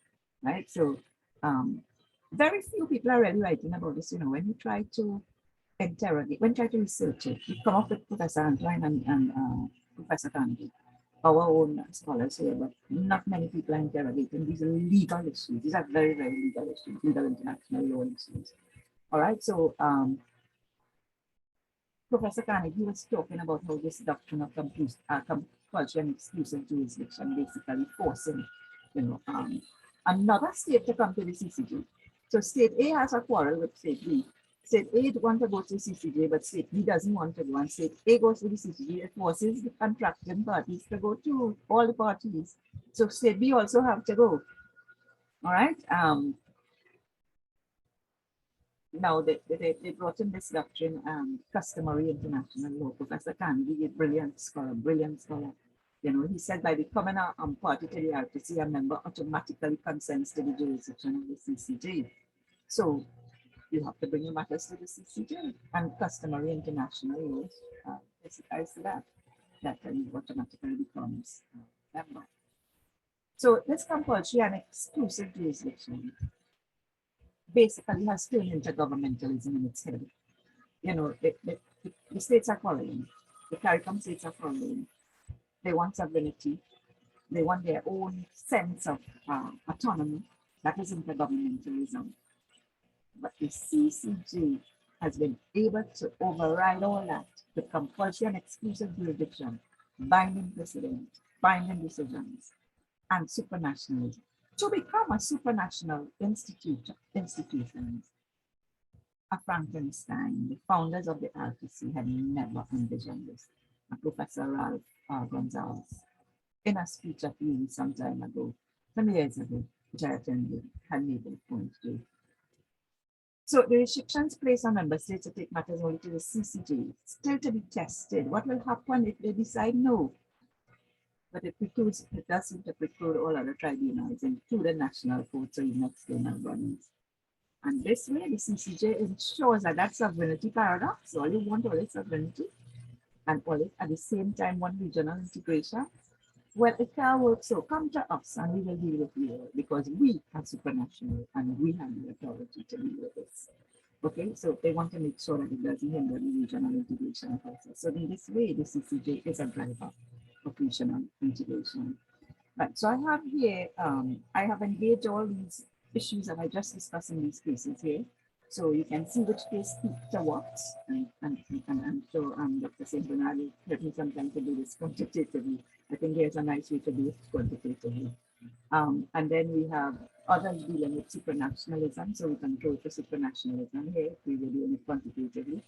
Right? So very few people are really writing about this. When you try to interrogate, when you try to research it, you come up with Professor Antoine and Professor Carnegie, our own scholars here, but not many people are interrogating these legal issues. These are very, very legal issues, legal international law issues. All right, so Professor Carnegie was talking about how this doctrine of compulsory and exclusive jurisdiction basically forcing, another state to come to the CCJ. So state A has a quarrel with state B. state A want to go to CCJ, but state B doesn't want to go, and state A goes to the CCJ, it forces the contracting parties to go to, all the parties. So state B also have to go. All right. Now they brought in this doctrine, customary international law. Professor Candy, a brilliant scholar, brilliant scholar. You know, he said by becoming a party to the RTC, a member automatically consents to the jurisdiction of the CCJ. So you have to bring your matters to the CCJ, and customary international law specifies that you automatically becomes a member. So this compulsory and exclusive jurisdiction basically has turned intergovernmentalism in its head. You know, the states are following, the CARICOM states are following. They want sovereignty. They want their own sense of autonomy. That is intergovernmentalism. But the CCJ has been able to override all that with compulsory and exclusive jurisdiction, binding precedent, binding decisions, and supranationalism. To become a supranational institution, a Frankenstein, the founders of the RTC had never envisioned this. And Professor Ralph Gonzalez, in a speech a few some time ago, some years ago, which I attended, had made the point too. So the restrictions placed on member states to take matters only to the CCJ still to be tested. What will happen if they decide no? But it does seem to preclude all other tribunals, including national courts or even external bodies. And this way, the CCJ ensures that sovereignty paradox, all you want all is sovereignty, and all it at the same time want regional integration. Well, it can work, so come to us and we will deal with you, because we are supranational and we have the authority to deal with this. Okay, so they want to make sure that it doesn't hinder the regional integration process. So in this way, the CCJ is a driver of regional integration. Right, so I have here, I have engaged all these issues that I just discussed in these cases here. So you can see which case speaks to what, and so Dr. St. Bernard will help me sometime to do this quantitatively. I think there's a nice way to do it quantitatively. And then we have others dealing with supranationalism, so we can go to supranationalism here, we will do it quantitatively.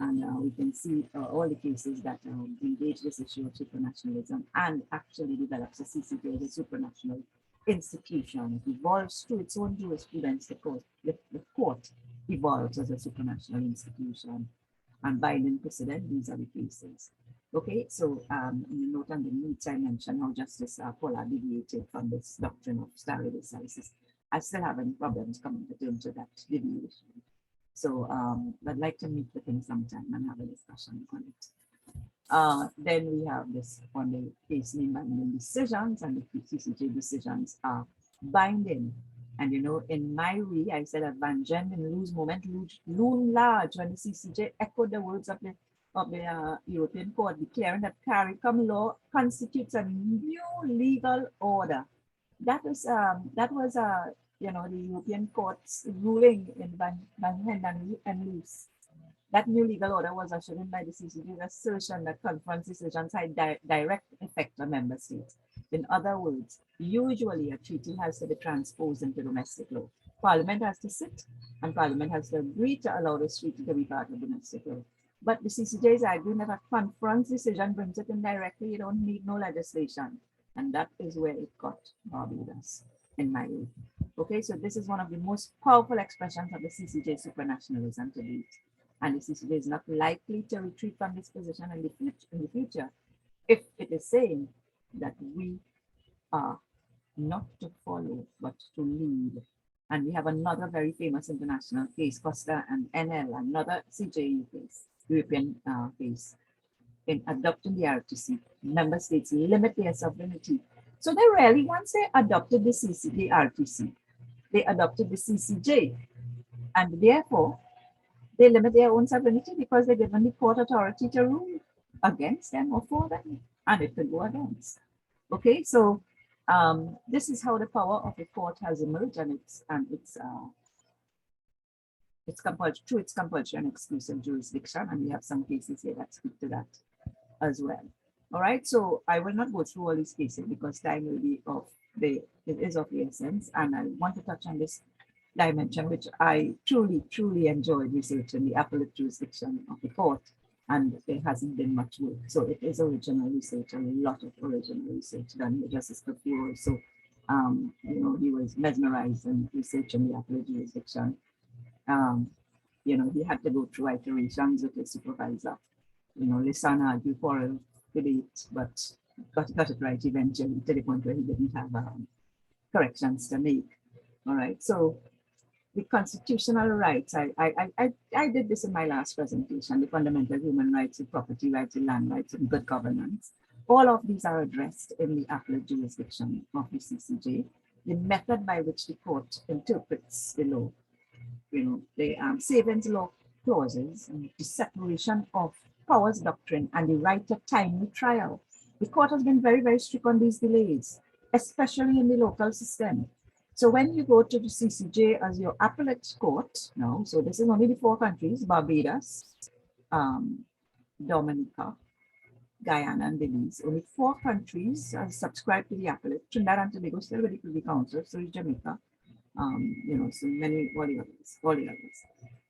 And we can see all the cases that engage this issue of supranationalism and actually develops a CCJ as a supranational institution. It evolves through its own jurisprudence. The court evolves as a supranational institution. And binding precedent, these are the cases. Okay, so in the note underneath, I mentioned how Justice Pollard deviated from this doctrine of stare decisis. I still have any problems coming to terms with that deviation. So I'd like to meet with him sometime and have a discussion on it. Then we have this on the case name binding decisions, and the CCJ decisions are binding. And you know, in my way, I said that Van Gen in lose moment, loom large when the CCJ echoed the words of the European Court declaring that CARICOM law constitutes a new legal order. That was you know, the European Court's ruling in Van Hen and Loose. That new legal order was ushered in by the CCJ's assertion that conference decisions had direct effect on member states. In other words, usually a treaty has to be transposed into domestic law. Parliament has to sit, and Parliament has to agree to allow this treaty to be part of domestic law. But the CCJ is arguing that a conference decision brings it in directly. You don't need no legislation. And that is where it got Barbados, in my view. Okay, so this is one of the most powerful expressions of the CCJ supranationalism to date. And the CCJ is not likely to retreat from this position in the future if it is saying that we are not to follow, but to lead. And we have another very famous international case, Costa and NL, another CJU case, European case. In adopting the RTC, member states limit their sovereignty. So they really, once they adopted the RTC, they adopted the CCJ, and therefore they limit their own sovereignty because they're given the court authority to rule against them or for them, and it could go against. Okay, so this is how the power of the court has emerged, and it's compulsory through its compulsory and exclusive jurisdiction, and we have some cases here that speak to that as well. All right, so I will not go through all these cases because time will be of it is of the essence, and I want to touch on this dimension, which I truly enjoyed researching, the appellate jurisdiction of the court, and there hasn't been much work. So it is original research, a lot of original research done with Justice Kapoor. So, you know, he was mesmerized in researching the appellate jurisdiction. You know, he had to go through iterations with his supervisor. You know, listen, argue, quarrel, debate, but got it right eventually to the point where he didn't have corrections to make. All right, so the constitutional rights, I did this in my last presentation, the fundamental human rights, the property rights, the land rights, and good governance. All of these are addressed in the appellate jurisdiction of the CCJ. The method by which the court interprets the law, you know, the savings law clauses, and the separation of powers doctrine, and the right to timely trial. The court has been very strict on these delays, especially in the local system. So when you go to the CCJ as your appellate court now, so this is only the 4 countries, Barbados, Dominica, Guyana, and Belize. Only 4 countries are subscribed to the appellate. Trinidad and Tobago still with the Privy Council, so is Jamaica. You know, so many, all the others.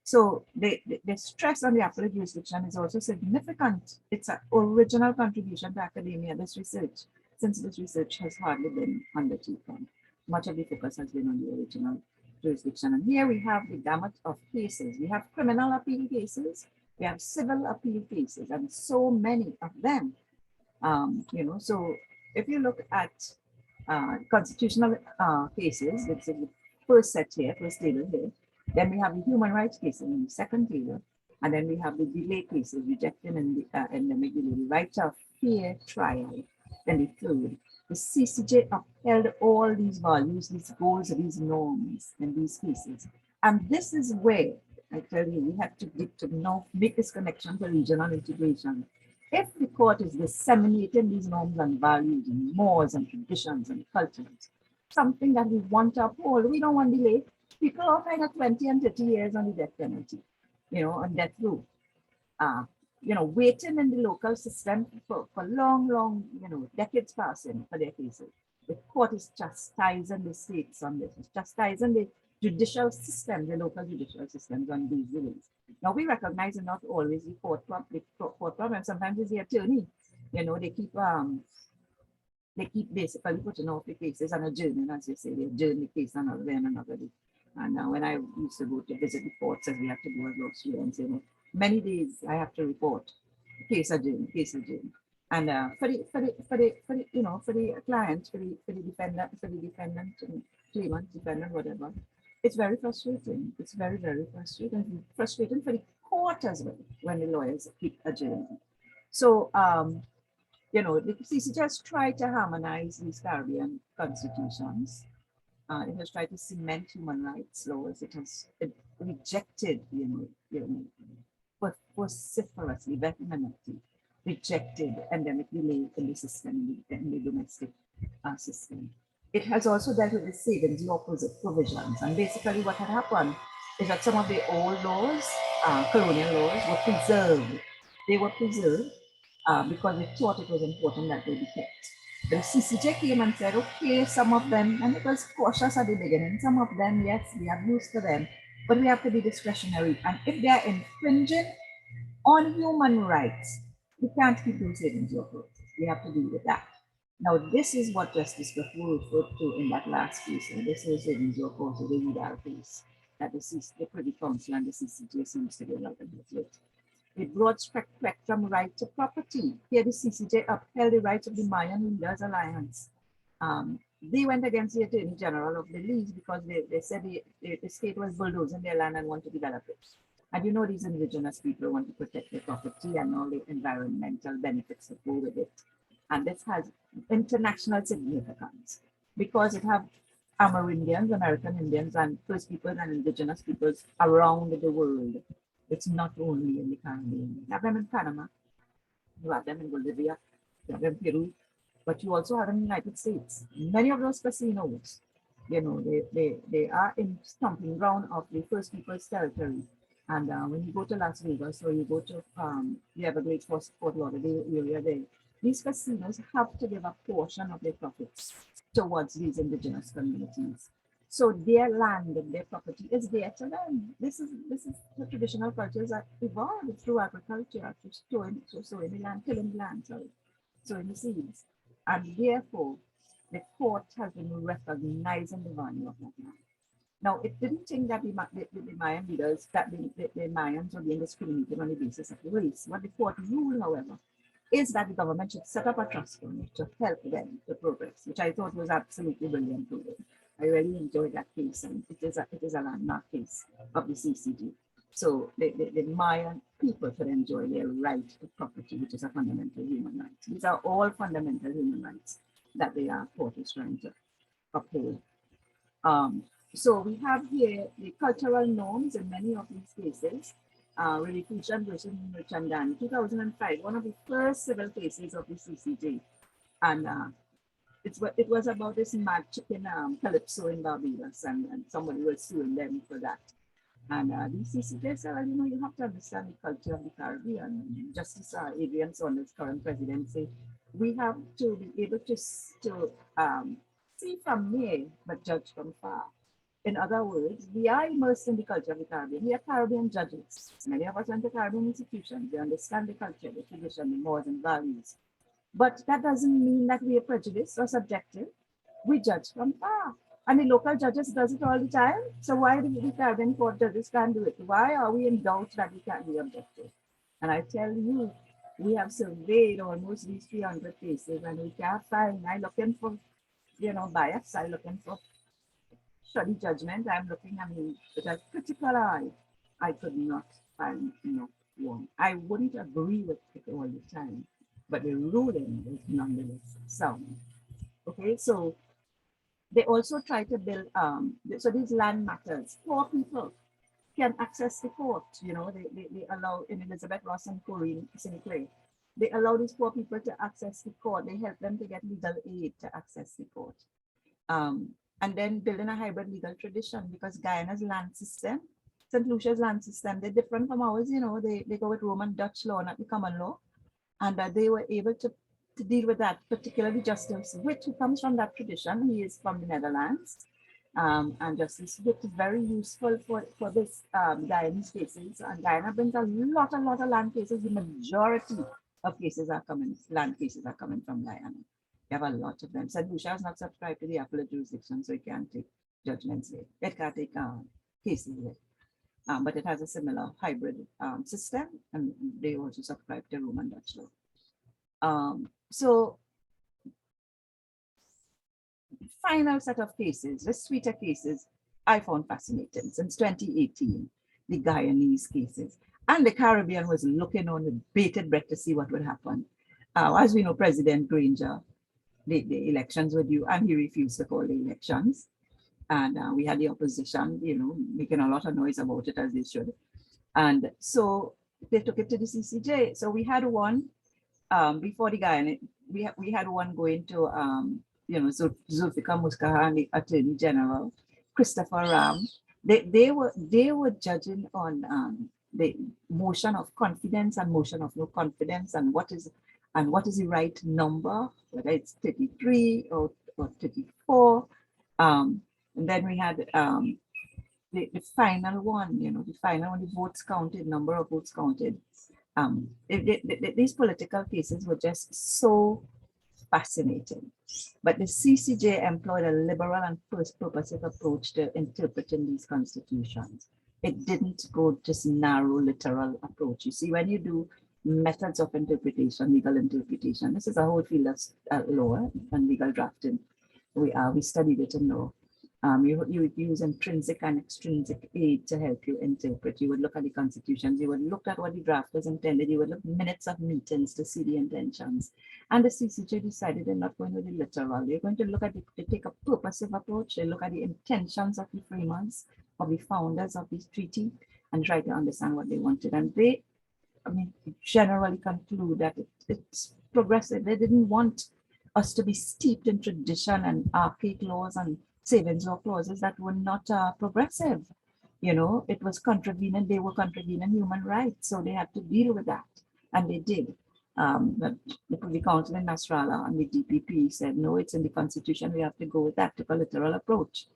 So the stress on the appellate jurisdiction is also significant. It's an original contribution to academia, this research, since this research has hardly been undertaken. Much of the focus has been on the original jurisdiction. And here we have the gamut of cases. We have criminal appeal cases, we have civil appeal cases, and so many of them. You know, so if you look at constitutional cases, it's in the first set here, first table here. Then we have the human rights cases in the second table, and then we have the delay cases, rejecting and endemic delay, the right of fair trial. Then the third, the CCJ upheld all these values, these goals, these norms in these cases. And this is where I tell you, we have to now make this connection to regional integration. If the court is disseminating these norms and values and mores and traditions and cultures, something that we want to uphold, we don't want delay. People are kind of 20 and 30 years on the death penalty, you know, on death row. You know, waiting in the local system for long, you know, decades passing for their cases. The court is chastising the states on this, it's chastising the judicial system, the local judicial systems on these delays. Now we recognize it's not always the court problem. Sometimes it's the attorney. You know, they keep basically putting off the cases and adjourning, as you say, they adjourn the case another day and another day. And when I used to go to visit the courts, as we have to do as law students, you know, many days I have to report case adjourned. And for the you know, for the client, for the defendant, and claimant, defendant, whatever, it's very frustrating. It's very frustrating. Frustrating for the court as well when the lawyers keep adjourning. So you know, the CCJ has tried to harmonize these Caribbean constitutions. It has tried to cement human rights laws. It has rejected, you know, vociferously, vehemently rejected endemic delay in the system, in the domestic system. It has also dealt with the savings law provisions. And basically what had happened is that some of the old laws, colonial laws, were preserved. They were preserved because they thought it was important that they be kept. The CCJ came and said, okay, some of them, and it was cautious at the beginning, some of them, yes, we have use for them, but we have to be discretionary. And if they are infringing on human rights, we can't keep those savings law clauses. We have to deal with that. Now, this is what Justice Kapoor referred to in that last case, and this is savings law clause, the Indira case, that the Privy Council and the CCJ seems to be allowed to with. A broad spectrum right to property. Here the CCJ upheld the rights of the Mayan Leaders Alliance. They went against the Attorney General of Belize because they said the state was bulldozing their land and want to develop it. And you know, these indigenous people want to protect their property and all the environmental benefits that go with it. And this has international significance because it have Amerindians, American Indians, and First Peoples and indigenous peoples around the world. It's not only in the Caribbean. You have them in Panama, you have them in Bolivia, you have them in Peru, but you also have them in the United States. Many of those casinos, you know, they are in stomping ground of the First Peoples territory. And when you go to Las Vegas or you go to the Everglades, Fort Lauderdale area there, these casinos have to give a portion of their profits towards these indigenous communities. So their land and their property is there to them. This is the traditional cultures that evolved through agriculture, through sowing the land, tilling the land, sorry, sowing the seeds. And therefore, the court has been recognizing the value of that land. Now, it didn't think that the Mayan leaders, that the Mayans were being discriminated on the basis of race. What the court ruled, however, is that the government should set up a trust fund to help them to progress, which I thought was absolutely brilliant. I really enjoyed that case, and it is a landmark case of the CCG. So the Mayan people could enjoy their right to property, which is a fundamental human right. These are all fundamental human rights that the court is trying to uphold. So we have here the cultural norms in many of these cases. Restitution versus Merchandani, 2005, one of the first civil cases of the CCJ. And it was about this mad chicken calypso in Barbados, and somebody was suing them for that. And the CCJ said, well, you know, you have to understand the culture of the Caribbean. Justice Adrian Saunders, current presidency, we have to be able to see from near, but judge from far. In other words, we are immersed in the culture of the Caribbean. We are Caribbean judges. Many of us went to Caribbean institutions. We understand the culture, the tradition, the mores and values. But that doesn't mean that we are prejudiced or subjective. We judge from far. And the local judges does it all the time. So why do the Caribbean court judges can't do it? Why are we in doubt that we can't be objective? And I tell you, we have surveyed almost these 300 cases, and we can't find. I'm looking for, you know, bias. I'm looking for study judgment. I'm looking, I mean, with a critical eye, I could not find one. I wouldn't agree with it all the time, but the ruling is nonetheless sound. Okay, so they also try to build, so these land matters. Poor people can access the court. You know, they allow, in Elizabeth Ross and Corinne Sinclair, they allow these poor people to access the court. They help them to get legal aid to access the court. And then building a hybrid legal tradition, because Guyana's land system, St. Lucia's land system, they're different from ours. You know, they go with Roman Dutch law, not the common law. And they were able to deal with that, particularly Justice Witt, who comes from that tradition. He is from the Netherlands. And Justice Witt is very useful for this Guyanese cases. And Guyana brings a lot of land cases. The majority of cases are coming, land cases are coming from Guyana. You have a lot of them. St. Lucia is not subscribed to the appellate jurisdiction, so it can't take judgments there. It can't take cases there. But it has a similar hybrid system, and they also subscribe to Roman Dutch law. So, final set of cases, the sweeter cases, I found fascinating since 2018, the Guyanese cases. And the Caribbean was looking on with bated breath to see what would happen. As we know, President Granger, the elections were due, and he refused to call the elections. And we had the opposition, you know, making a lot of noise about it, as they should. And so they took it to the CCJ. So we had one before the Guyana, we had one going to, you know, Zulfikar Muskaha, the Attorney General, Christopher Ram. They were judging on the motion of confidence and motion of no confidence, and what is the right number, whether it's 33 or 34. And then we had the final one, you know, the final one, the votes counted, number of votes counted. These political cases were just so fascinating. But the CCJ employed a liberal and purposive approach to interpreting these constitutions. It didn't go just narrow literal approach. You see, when you do methods of interpretation, legal interpretation, this is a whole field of law and legal drafting. We studied it in law. You would use intrinsic and extrinsic aid to help you interpret. You would look at the constitutions, you would look at what the drafters intended, you would look minutes of meetings to see the intentions. And the CCJ decided they're not going to be literal. They're going to look at they take a purposive approach. They look at the intentions of the framers, of the founders of this treaty, and try to understand what they wanted. And they, generally conclude that it's progressive. They didn't want us to be steeped in tradition and archaic laws and savings law clauses that were not progressive. You know, it was contravening, they were contravening human rights, so they had to deal with that, and they did. But the Privy Council in Nasrallah and the DPP said, no, it's in the Constitution, we have to go with that, took a literal approach.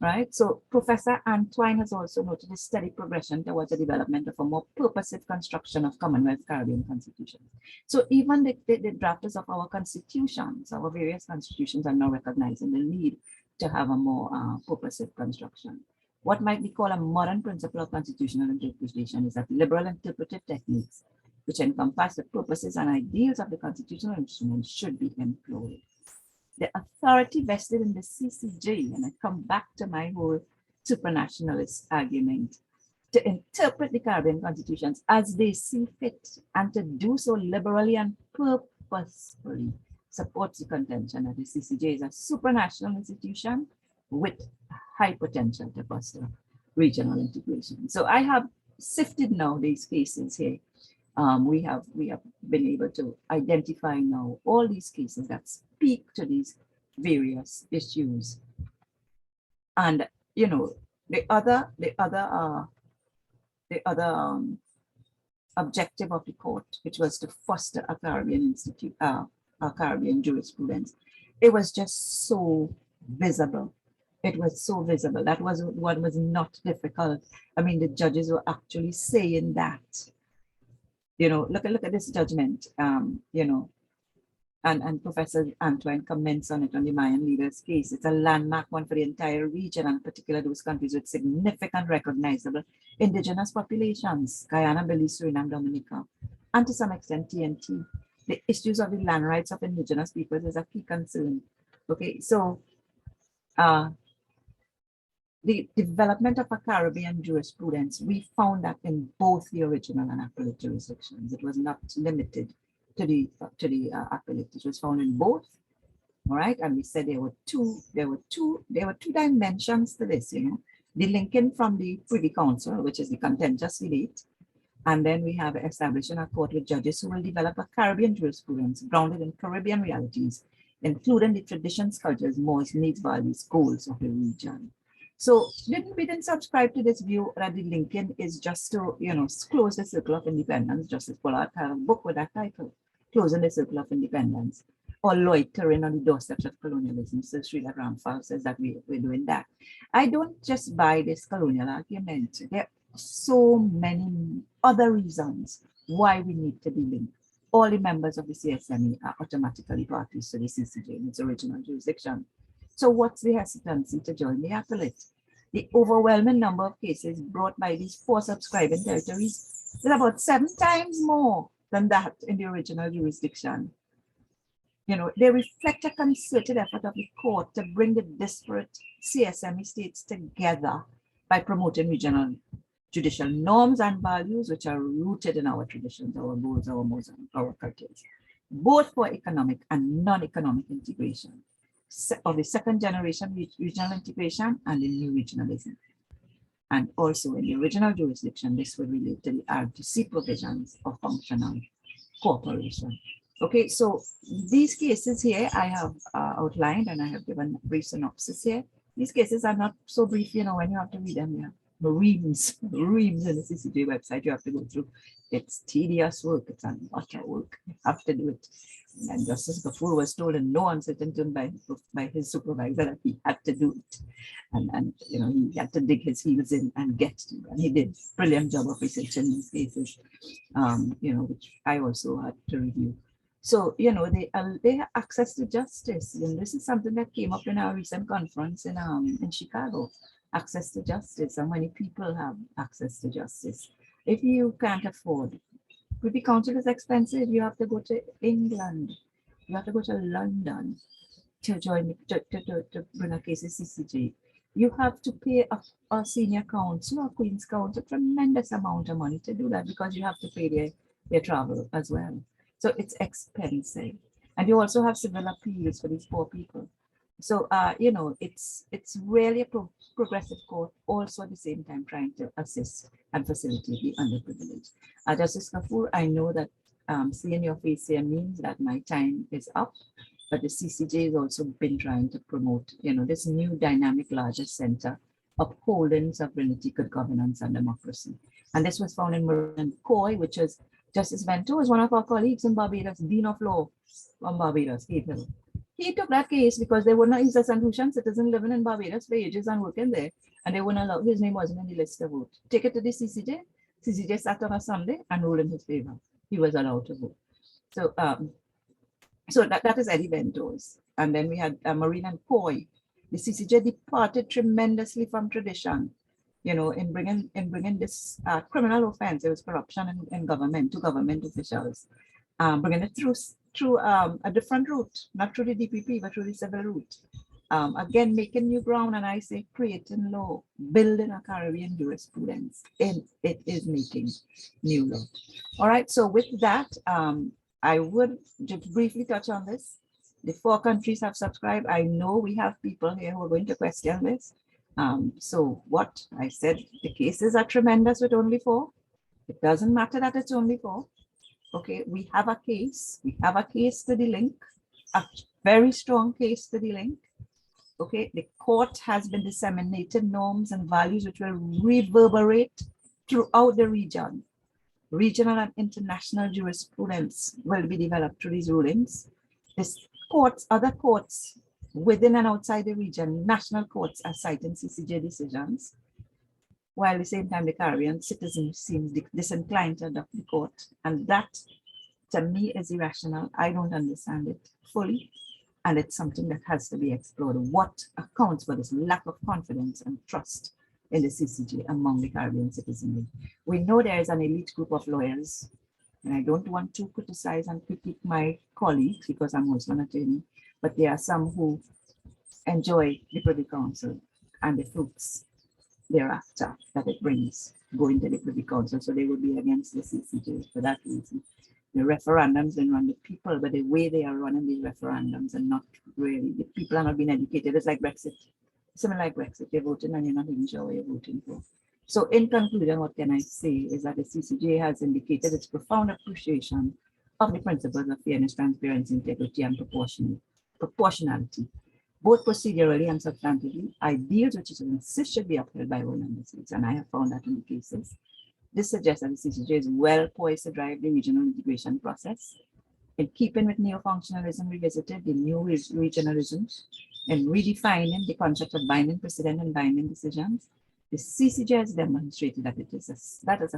right? So Professor Antoine has also noted a steady progression towards the development of a more purposive construction of Commonwealth Caribbean constitutions. So even the drafters of our constitutions, our various constitutions, are now recognizing the need to have a more purposive construction. What might be called a modern principle of constitutional interpretation is that liberal interpretive techniques, which encompass the purposes and ideals of the constitutional instrument, should be employed. The authority vested in the CCJ, and I come back to my whole supranationalist argument, to interpret the Caribbean constitutions as they see fit and to do so liberally and purposefully, supports the contention that the CCJ is a supranational institution with high potential to foster regional integration. So I have sifted now these cases here. We have been able to identify now all these cases that speak to these various issues. And you know, the other objective of the court, which was to foster a Caribbean a Caribbean jurisprudence, it was just so visible. It was so visible. That was what was not difficult. I mean, the judges were actually saying that. You know, look at this judgment. You know, and Professor Antoine comments on it on the Mayan leaders case. It's a landmark one for the entire region, and in particular those countries with significant recognizable indigenous populations, Guyana, Belize, Suriname, Dominica, and to some extent TNT. The issues of the land rights of indigenous peoples is a key concern. Okay, so the development of a Caribbean jurisprudence, we found that in both the original and appellate jurisdictions. It was not limited to the appellate. It was found in both. All right, and we said there were two dimensions to this. You know, the linking from the Privy Council, which is the contentious debate, and then we have establishing a court with judges who will develop a Caribbean jurisprudence grounded in Caribbean realities, including the traditions, cultures, mores, needs, values, goals of the region. So we didn't subscribe to this view that the linking is just to, you know, close the circle of independence. Justice Pollard had a book with that title, Closing the Circle of Independence, or loitering on the doorsteps of colonialism. So Srila Rampersad says that we're doing that. I don't just buy this colonial argument. There are so many other reasons why we need to be linked. All the members of the CSME are automatically parties to the CCJ in its original jurisdiction. So what's the hesitancy to join the appellate? The overwhelming number of cases brought by these 4 subscribing territories is about 7 times more than that in the original jurisdiction. You know, they reflect a concerted effort of the court to bring the disparate CSME states together by promoting regional judicial norms and values which are rooted in our traditions, our goals, our mores, our cultures, both for economic and non-economic integration of the second generation regional integration and the new regionalism. And also in the original jurisdiction, this would relate to the RTC provisions of functional cooperation. Okay, so these cases here I have outlined, and I have given a brief synopsis here. These cases are not so brief, you know, when you have to read them, yeah. Reams in the CCJ website you have to go through. It's tedious work, it's an utter work. You have to do it. And Justice Gafoor was told in no uncertain tone by his supervisor that he had to do it. And you know, he had to dig his heels in and get to, and he did a brilliant job of researching these cases, you know, which I also had to review. So, you know, they have access to justice. And this is something that came up in our recent conference in Chicago. Access to justice, and many people have access to justice. If you can't afford, Privy Council is expensive. You have to go to England. You have to go to London to join to bring a case to CCJ. You have to pay a senior counsel or Queen's Counsel a tremendous amount of money to do that, because you have to pay their travel as well. So it's expensive, and you also have civil appeals for these poor people. So, you know, it's really a progressive court, also at the same time trying to assist and facilitate the underprivileged. Justice Gafoor, I know that seeing your face here means that my time is up, but the CCJ has also been trying to promote, you know, this new dynamic larger center upholding sovereignty, good governance, and democracy. And this was found in Marin Coy, which is Justice Vento is one of our colleagues in Barbados, Dean of Law from Barbados, Cave Hill. he took that case because they wouldn't, he's a St. Lucian citizen living in Barbados for ages and working there, and they wouldn't allow, his name wasn't in the list to vote. Take it to the CCJ. CCJ sat on a Sunday and ruled in his favor. He was allowed to vote. So, so that is Eddie Bentos. And then we had Marine and Coy. The CCJ departed tremendously from tradition, you know, in bringing this criminal offense. It was corruption in government, to government officials, bringing it through a different route, not through the DPP, but through the civil route. Again, making new ground, and I say creating law, building a Caribbean jurisprudence, and it is making new law. All right, so with that, I would just briefly touch on this. The 4 countries have subscribed. I know we have people here who are going to question this. So what I said, the cases are tremendous with only 4. It doesn't matter that it's only 4. Okay, we have a case. We have a case to the link, a very strong case to the link. Okay, the court has been disseminated norms and values which will reverberate throughout the region. Regional and international jurisprudence will be developed through these rulings. This courts, other courts within and outside the region, national courts are citing CCJ decisions, while at the same time the Caribbean citizens seem disinclined to adopt the court. And that, to me, is irrational. I don't understand it fully. And it's something that has to be explored. What accounts for this lack of confidence and trust in the CCJ among the Caribbean citizenry? We know there is an elite group of lawyers, and I don't want to criticize and critique my colleagues because I'm also an attorney, but there are some who enjoy the Privy Council and the fruits thereafter that it brings going to the Privy Council. So they would be against the CCJ for that reason. The referendums and run the people, but the way they are running these referendums and not really, the people are not being educated. It's like Brexit, similar like Brexit. You're voting and you're not even sure what you're voting for. So in conclusion, what can I say is that the CCJ has indicated its profound appreciation of the principles of fairness, transparency, integrity, and proportionality, both procedurally and substantively, ideals which it insists should be upheld by all member states, and I have found that in the cases. This suggests that the CCJ is well poised to drive the regional integration process. In keeping with neo-functionalism revisited, the new regionalisms, and redefining the concept of binding precedent and binding decisions, the CCJ has demonstrated that it is a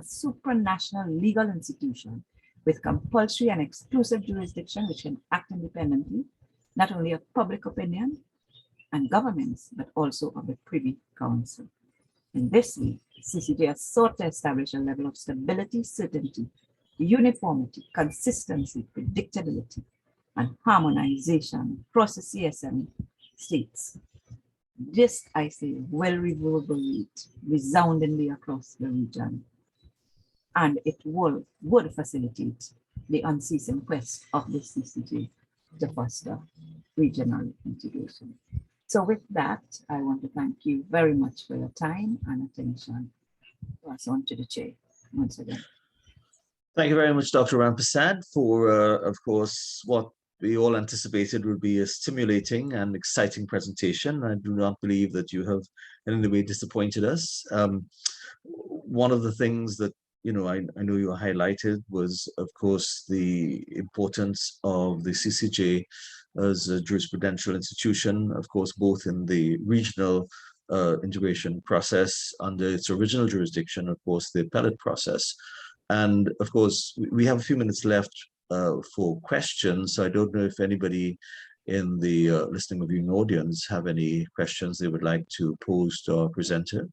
supranational legal institution with compulsory and exclusive jurisdiction which can act independently, not only of public opinion and governments, but also of the Privy Council. In this way, CCJ has sought to establish a level of stability, certainty, uniformity, consistency, predictability, and harmonization across the CSM states. This, I say, will reverberate resoundingly across the region, and it would facilitate the unceasing quest of the CCJ to foster regional integration. So with that, I want to thank you very much for your time and attention. Pass on to the chair once again. Thank you very much, Dr. Rampersad, for, of course, what we all anticipated would be a stimulating and exciting presentation. I do not believe that you have in any way disappointed us. One of the things that I know you highlighted was, of course, the importance of the CCJ as a jurisprudential institution, of course, both in the regional integration process under its original jurisdiction, of course, the appellate process. And of course, we have a few minutes left for questions. So I don't know if anybody in the listening viewing audience have any questions they would like to pose to our presenter.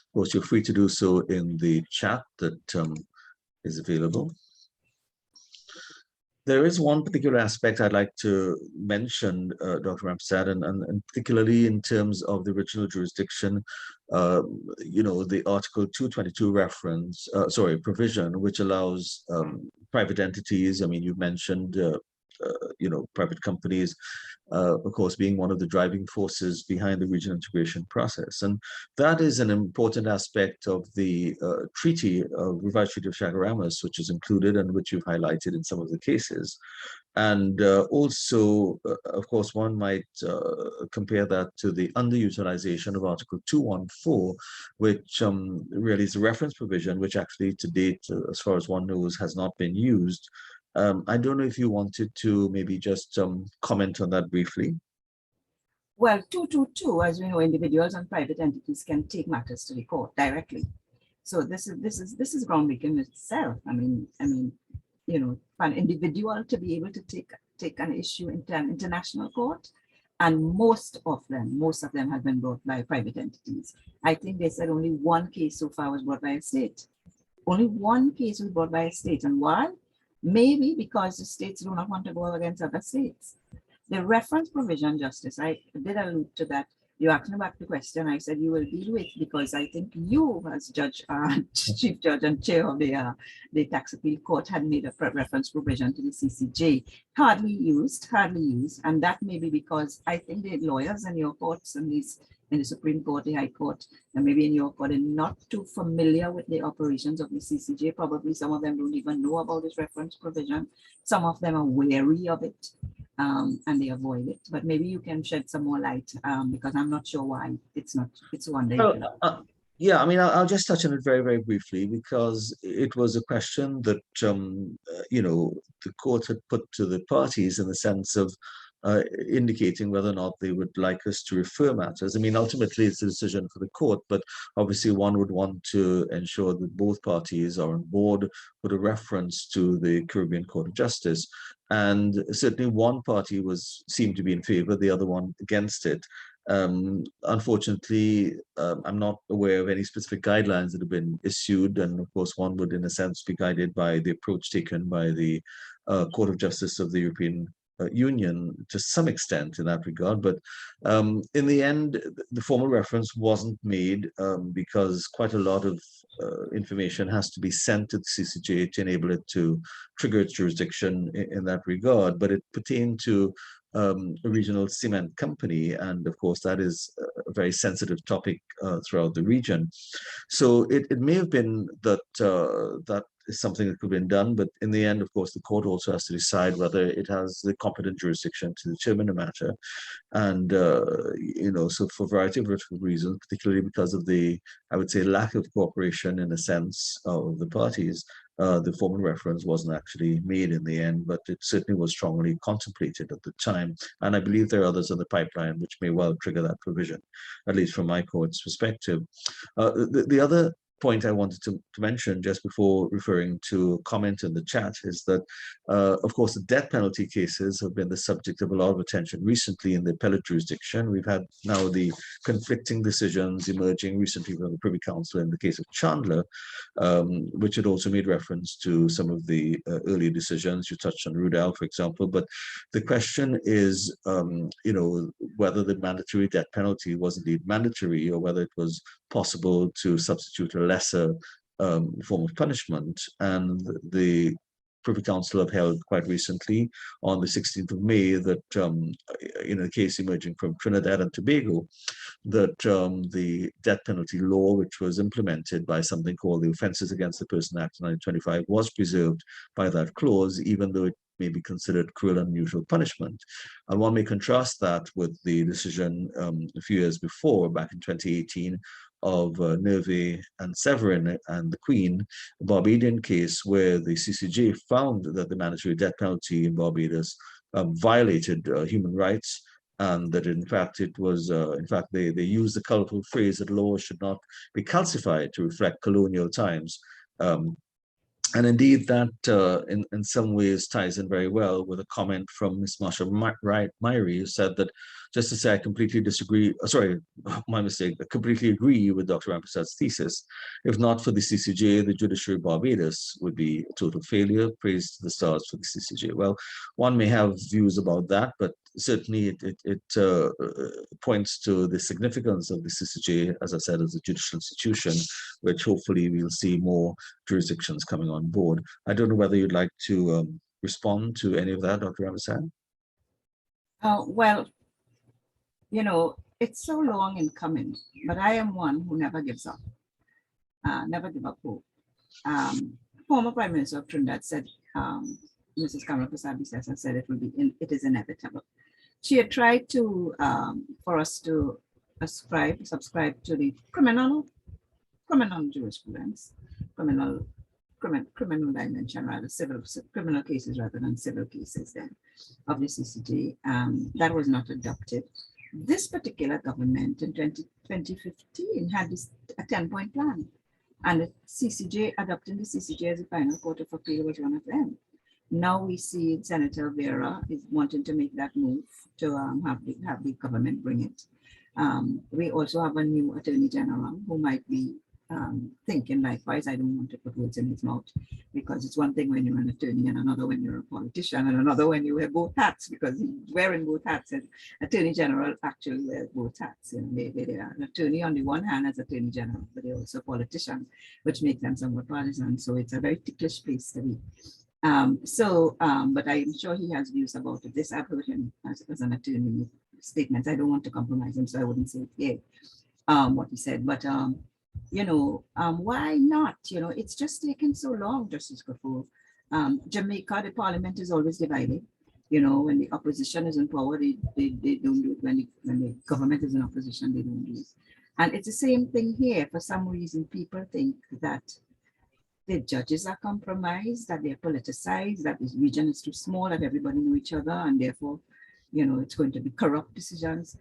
Of course, you're free to do so in the chat that is available. There is one particular aspect I'd like to mention, Dr. Rampersad, and particularly in terms of the original jurisdiction, the Article 222 provision, which allows private entities. I mean, you mentioned, private companies, of course, being one of the driving forces behind the regional integration process. And that is an important aspect of the revised Treaty of Chaguaramas, which is included and which you've highlighted in some of the cases. And also, of course, one might compare that to the underutilization of Article 214, which really is a reference provision, which actually to date, as far as one knows, has not been used. I don't know if you wanted to maybe just comment on that briefly. Well, 222, as we know, individuals and private entities can take matters to the court directly. So this is groundbreaking itself. I mean, you know, for an individual to be able to take an issue into an international court, and most of them have been brought by private entities. I think they said only one case so far was brought by a state. Only one case was brought by a state. And why? Maybe because the states do not want to go against other states. The reference provision, Justice, I did allude to that. You asked me back the question. I said you will deal with, because I think you, as judge, chief judge and chair of the tax appeal court, had made a reference provision to the CCJ. Hardly used, and that may be because I think the lawyers in your courts and these in the Supreme Court, the High Court, and maybe in your court, are not too familiar with the operations of the CCJ. Probably some of them don't even know about this reference provision. Some of them are wary of it. And they avoid it. But maybe you can shed some more light, because I'm not sure why it's one day. Yeah, I mean, I'll just touch on it very, very briefly, because it was a question that, you know, the court had put to the parties in the sense of indicating whether or not they would like us to refer matters. I mean, ultimately, it's a decision for the court, but obviously one would want to ensure that both parties are on board with a reference to the Caribbean Court of Justice. And certainly one party seemed to be in favor, the other one against it. Unfortunately, I'm not aware of any specific guidelines that have been issued, and of course one would in a sense be guided by the approach taken by the Court of Justice of the European Union to some extent in that regard. But in the end, the formal reference wasn't made because quite a lot of information has to be sent to the CCJ to enable it to trigger its jurisdiction in that regard. But it pertained to a regional cement company, and of course that is a very sensitive topic throughout the region. So it may have been that that is something that could have been done, but in the end, of course, the court also has to decide whether it has the competent jurisdiction to determine the matter. And you know, so for a variety of reasons, particularly because of the, I would say, lack of cooperation in a sense of the parties, the formal reference wasn't actually made in the end, but it certainly was strongly contemplated at the time. And I believe there are others in the pipeline which may well trigger that provision, at least from my court's perspective. The other point I wanted to mention just before referring to a comment in the chat is that, of course, the death penalty cases have been the subject of a lot of attention recently in the appellate jurisdiction. We've had now the conflicting decisions emerging recently from the Privy Council in the case of Chandler, which had also made reference to some of the earlier decisions. You touched on Rudell, for example, but the question is, you know, whether the mandatory death penalty was indeed mandatory or whether it was possible to substitute a lesser form of punishment. And the Privy Council have held quite recently on the 16th of May that, in a case emerging from Trinidad and Tobago, that the death penalty law, which was implemented by something called the Offences Against the Person Act 1925, was preserved by that clause, even though it may be considered cruel and unusual punishment. And one may contrast that with the decision a few years before, back in 2018, of Nerve and Severin and the Queen, a Barbadian case where the CCJ found that the mandatory death penalty in Barbados violated human rights, and that in fact it was, in fact they used the colorful phrase that laws should not be calcified to reflect colonial times. And indeed, that in some ways ties in very well with a comment from Ms. Marsha Myrie, who said that, just to say I completely disagree, sorry, my mistake, I completely agree with Dr. Rampersad's thesis. If not for the CCJ, the judiciary of Barbados would be a total failure. Praise to the stars for the CCJ. Well, one may have views about that, but certainly it points to the significance of the CCJ, as I said, as a judicial institution, which hopefully we'll see more jurisdictions coming on board. I don't know whether you'd like to respond to any of that, Dr. Rampersad. Well, you know, it's so long in coming, but I am one who never gives up, never give up hope. Former Prime Minister of Trinidad said Mrs. Rampersad has said it is inevitable. She had tried to for us to subscribe to the criminal jurisprudence, criminal dimension, rather criminal cases rather than civil cases then of the CCJ. That was not adopted. This particular government in 2015 had a 10-point plan, and the CCJ, adopting the CCJ as a final court of appeal was one of them. Now we see Senator Vera is wanting to make that move to have the government bring it. We also have a new Attorney General who might be thinking likewise. I don't want to put words in his mouth, because it's one thing when you're an attorney and another when you're a politician and another when you wear both hats, because he's wearing both hats, and Attorney General actually wears both hats. You know, they are an attorney on the one hand as Attorney General, but they're also a politician, which makes them somewhat partisan. So it's a very ticklish place to be. But I'm sure he has views about it. This I've heard him as an attorney statements. I don't want to compromise him, so I wouldn't say what he said. But why not? It's just taken so long, Justice Kafur. Jamaica, the parliament is always divided. When the opposition is in power, they don't do it. When the government is in opposition, they don't do it. And it's the same thing here. For some reason, people think that the judges are compromised, that they're politicized, that this region is too small, that everybody know each other, and therefore, it's going to be corrupt decisions.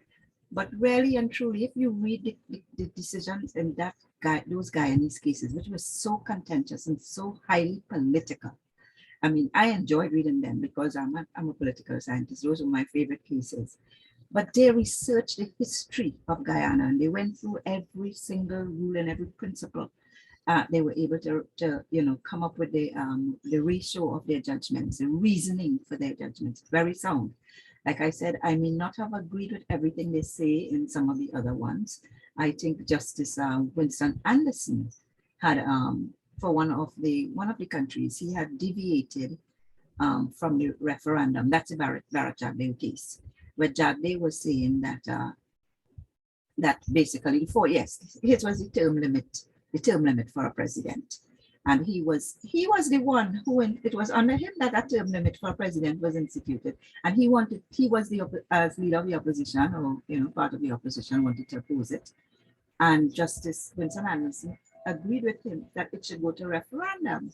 But really and truly, if you read the decisions in those Guyanese cases, which were so contentious and so highly political, I mean, I enjoyed reading them because I'm a political scientist. Those were my favorite cases. But they researched the history of Guyana, and they went through every single rule and every principle. They were able to come up with the ratio of their judgments, the reasoning for their judgments, very sound. Like I said, I may not have agreed with everything they say in some of the other ones. I think Justice Winston Anderson had, for one of the countries, he had deviated from the referendum. That's the Barrett Jagdeo case, where Jagdeo was saying that basically his was the term limit for a president. And he was the one who, it was under him that term limit for a president was instituted. And he was as leader of the opposition, or part of the opposition, wanted to oppose it. And Justice Winston Anderson agreed with him that it should go to referendum.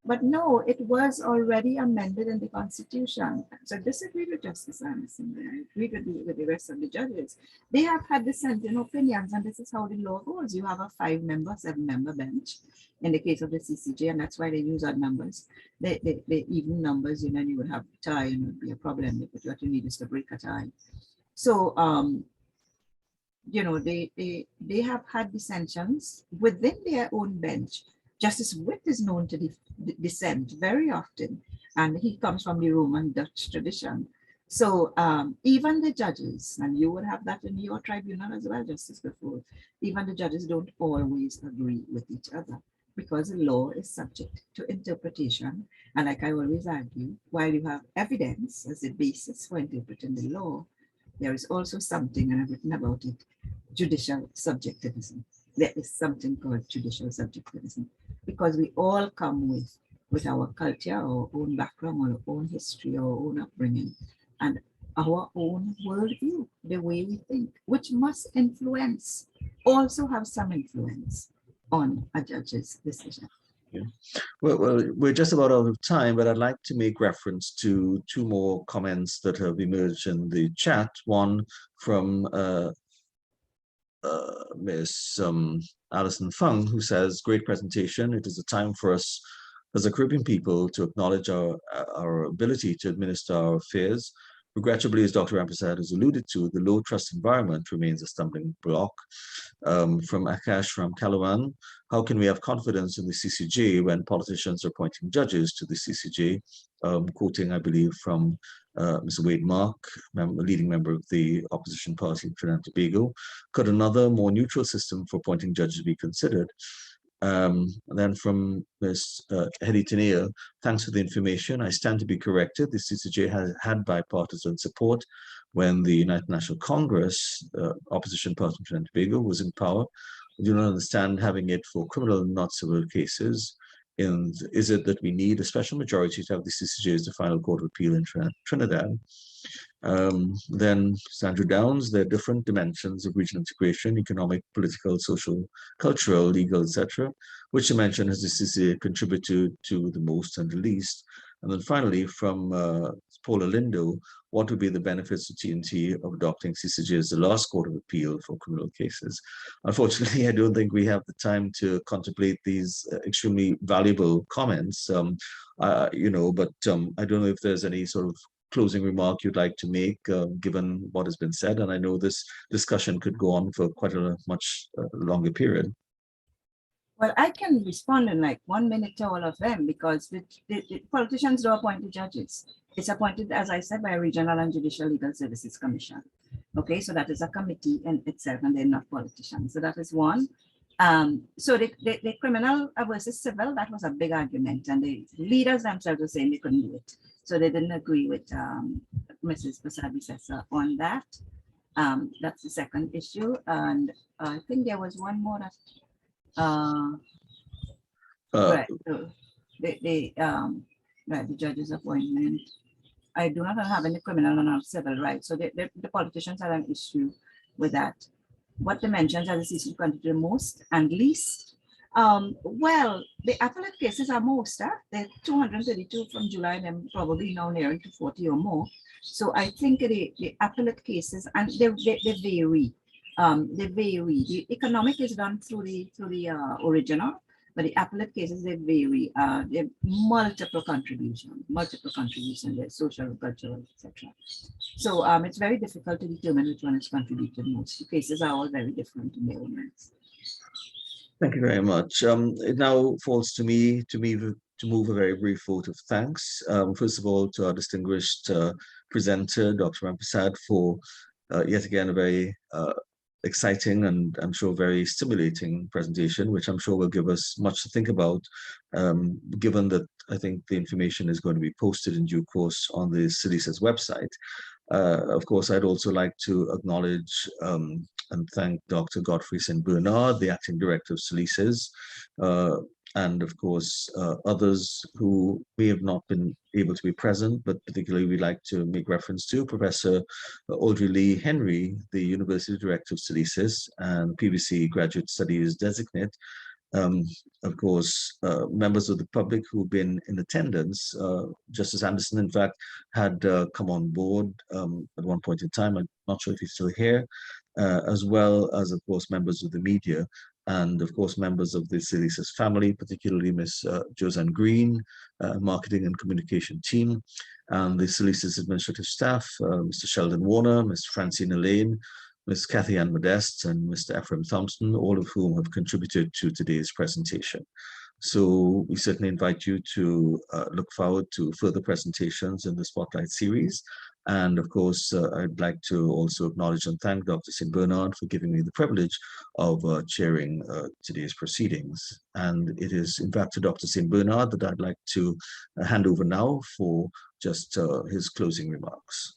But no, it was already amended in the Constitution. So I disagreed with Justice Anderson. I agreed with the rest of the judges. They have had dissenting opinions, and this is how the law goes. You have a 5-member, 7-member bench in the case of the CCJ, and that's why they use odd numbers. They even numbers, and you would have a tie, and it would be a problem. But what you need is to break a tie. So, they have had dissensions within their own bench. Justice Witt is known to dissent very often, and he comes from the Roman Dutch tradition. So even the judges, and you would have that in your tribunal as well, Justice Kafur, even the judges don't always agree with each other, because the law is subject to interpretation. And like I always argue, while you have evidence as a basis for interpreting the law, there is also something, and I've written about it, judicial subjectivism. There is something called judicial subjectivism, because we all come with our culture, our own background, our own history, our own upbringing, and our own worldview, the way we think, which must also have some influence on a judge's decision. Yeah. Well, we're just about out of time, but I'd like to make reference to 2 more comments that have emerged in the chat. One from Ms. Alison Fung, who says, "Great presentation. It is a time for us as a Caribbean people to acknowledge our ability to administer our affairs. Regrettably, as Dr. Rampersad has alluded to, the low trust environment remains a stumbling block." From Akash from Kalawan, "How can we have confidence in the CCJ when politicians are appointing judges to the CCJ?" Quoting, I believe, from Mr. Wade Mark, a leading member of the opposition party in Trinidad and Tobago. "Could another, more neutral system for appointing judges be considered?" And then from Ms. Hedy Tinea, "Thanks for the information. I stand to be corrected. The CCJ has had bipartisan support when the United National Congress, opposition party in Trinidad and Tobago, was in power. I do not understand having it for criminal and not civil cases. And is it that we need a special majority to have the CCJ as the final court of appeal in Trinidad? Then Sandra Downs, there are different dimensions of regional integration: economic, political, social, cultural, legal, etc. Which dimension has the CCA contributed to the most and the least? And then finally, from Paula Lindo, what would be the benefits to TNT of adopting CCJ as the last court of appeal for criminal cases? Unfortunately, I don't think we have the time to contemplate these extremely valuable comments, but I don't know if there's any sort of closing remark you'd like to make, given what has been said. And I know this discussion could go on for quite a much longer period. Well, I can respond in like 1 minute to all of them, because the politicians don't appoint the judges. It's appointed, as I said, by a regional and judicial legal services commission. Okay, so that is a committee in itself, and they're not politicians. So that is one. So the criminal versus civil, that was a big argument, and the leaders themselves were saying they couldn't do it. So they didn't agree with Mrs. Persad on that. That's the second issue. And I think there was one more that right. So the judge's appointment. I do not have any criminal or civil rights. So the politicians had an issue with that. What dimensions are the CCJ contributed most and least? Well, the appellate cases are most. They're 232 from July, and then probably now nearing to 40 or more. So I think the appellate cases, and they vary. They vary. The economic is done through the original, but the appellate cases, they vary. They have multiple contributions. There's social, cultural, etc. So it's very difficult to determine which one is contributed most. The cases are all very different in their own ways. Thank you very much. It now falls to me to move a very brief vote of thanks. First of all, to our distinguished presenter, Dr. Rampersad, for yet again a very exciting and I'm sure very stimulating presentation, which I'm sure will give us much to think about, given that I think the information is going to be posted in due course on the SALISES website. Of course, I'd also like to acknowledge and thank Dr. Godfrey St. Bernard, the acting director of SALISES, and of course, others who may have not been able to be present, but particularly we'd like to make reference to Professor Audrey Lee Henry, the University Director of SALISES and PVC Graduate Studies Designate. Of course, members of the public who've been in attendance. Justice Anderson, in fact, had come on board at one point in time. I'm not sure if he's still here, as well as, of course, members of the media, and of course, members of the SALISES family, particularly Ms. Josanne Green, marketing and communication team, and the SALISES administrative staff, Mr. Sheldon Warner, Ms. Francine Lane, Ms. Kathy Ann Modeste, and Mr. Ephraim Thompson, all of whom have contributed to today's presentation. So we certainly invite you to look forward to further presentations in the Spotlight series. And of course, I'd like to also acknowledge and thank Dr. St. Bernard for giving me the privilege of chairing today's proceedings. And it is in fact to Dr. St. Bernard that I'd like to hand over now for just his closing remarks.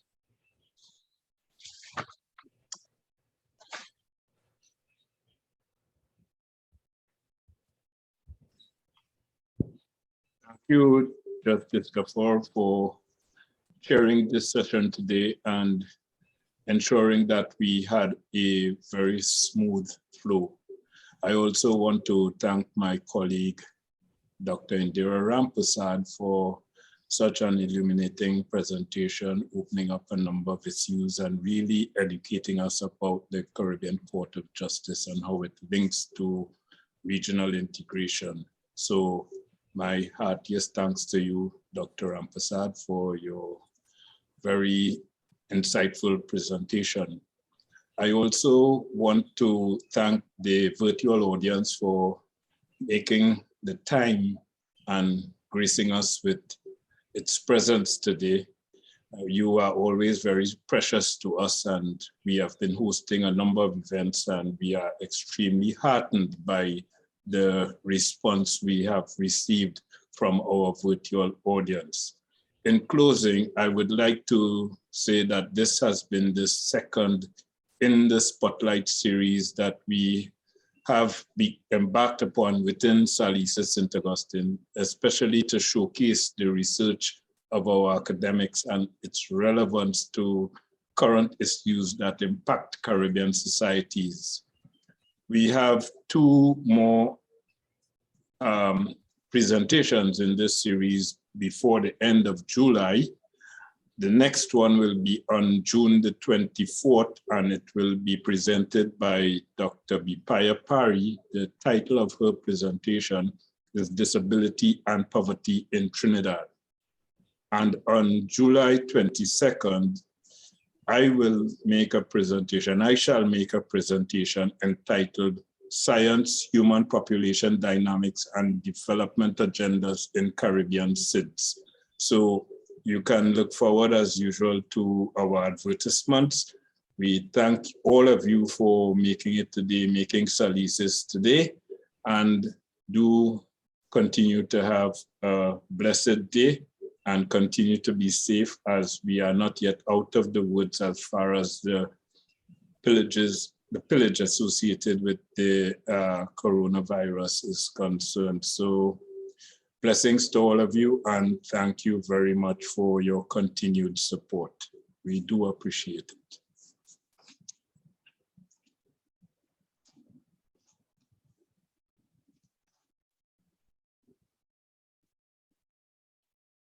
Thank you, Justice Gafford, for chairing this session today and ensuring that we had a very smooth flow. I also want to thank my colleague, Dr. Indira Rampersad, for such an illuminating presentation, opening up a number of issues and really educating us about the Caribbean Court of Justice and how it links to regional integration. So my heartiest thanks to you, Dr. Rampersad, for your very insightful presentation. I also want to thank the virtual audience for making the time and gracing us with its presence today. You are always very precious to us, and we have been hosting a number of events, and we are extremely heartened by the response we have received from our virtual audience. In closing, I would like to say that this has been the second in the Spotlight series that we have been embarked upon within SALISES St. Augustine, especially to showcase the research of our academics and its relevance to current issues that impact Caribbean societies. We have two more presentations in this series before the end of July. The next one will be on June the 24th, and it will be presented by Dr. Bipaya Pari. The title of her presentation is Disability and Poverty in Trinidad. And on July 22nd, I shall make a presentation entitled Science, Human Population Dynamics and Development Agendas in Caribbean SIDS. So you can look forward as usual to our advertisements. We thank all of you for making it today, making SALISES today, and do continue to have a blessed day and continue to be safe, as we are not yet out of the woods as far as the pillage associated with the coronavirus is concerned. So blessings to all of you, and thank you very much for your continued support. We do appreciate it.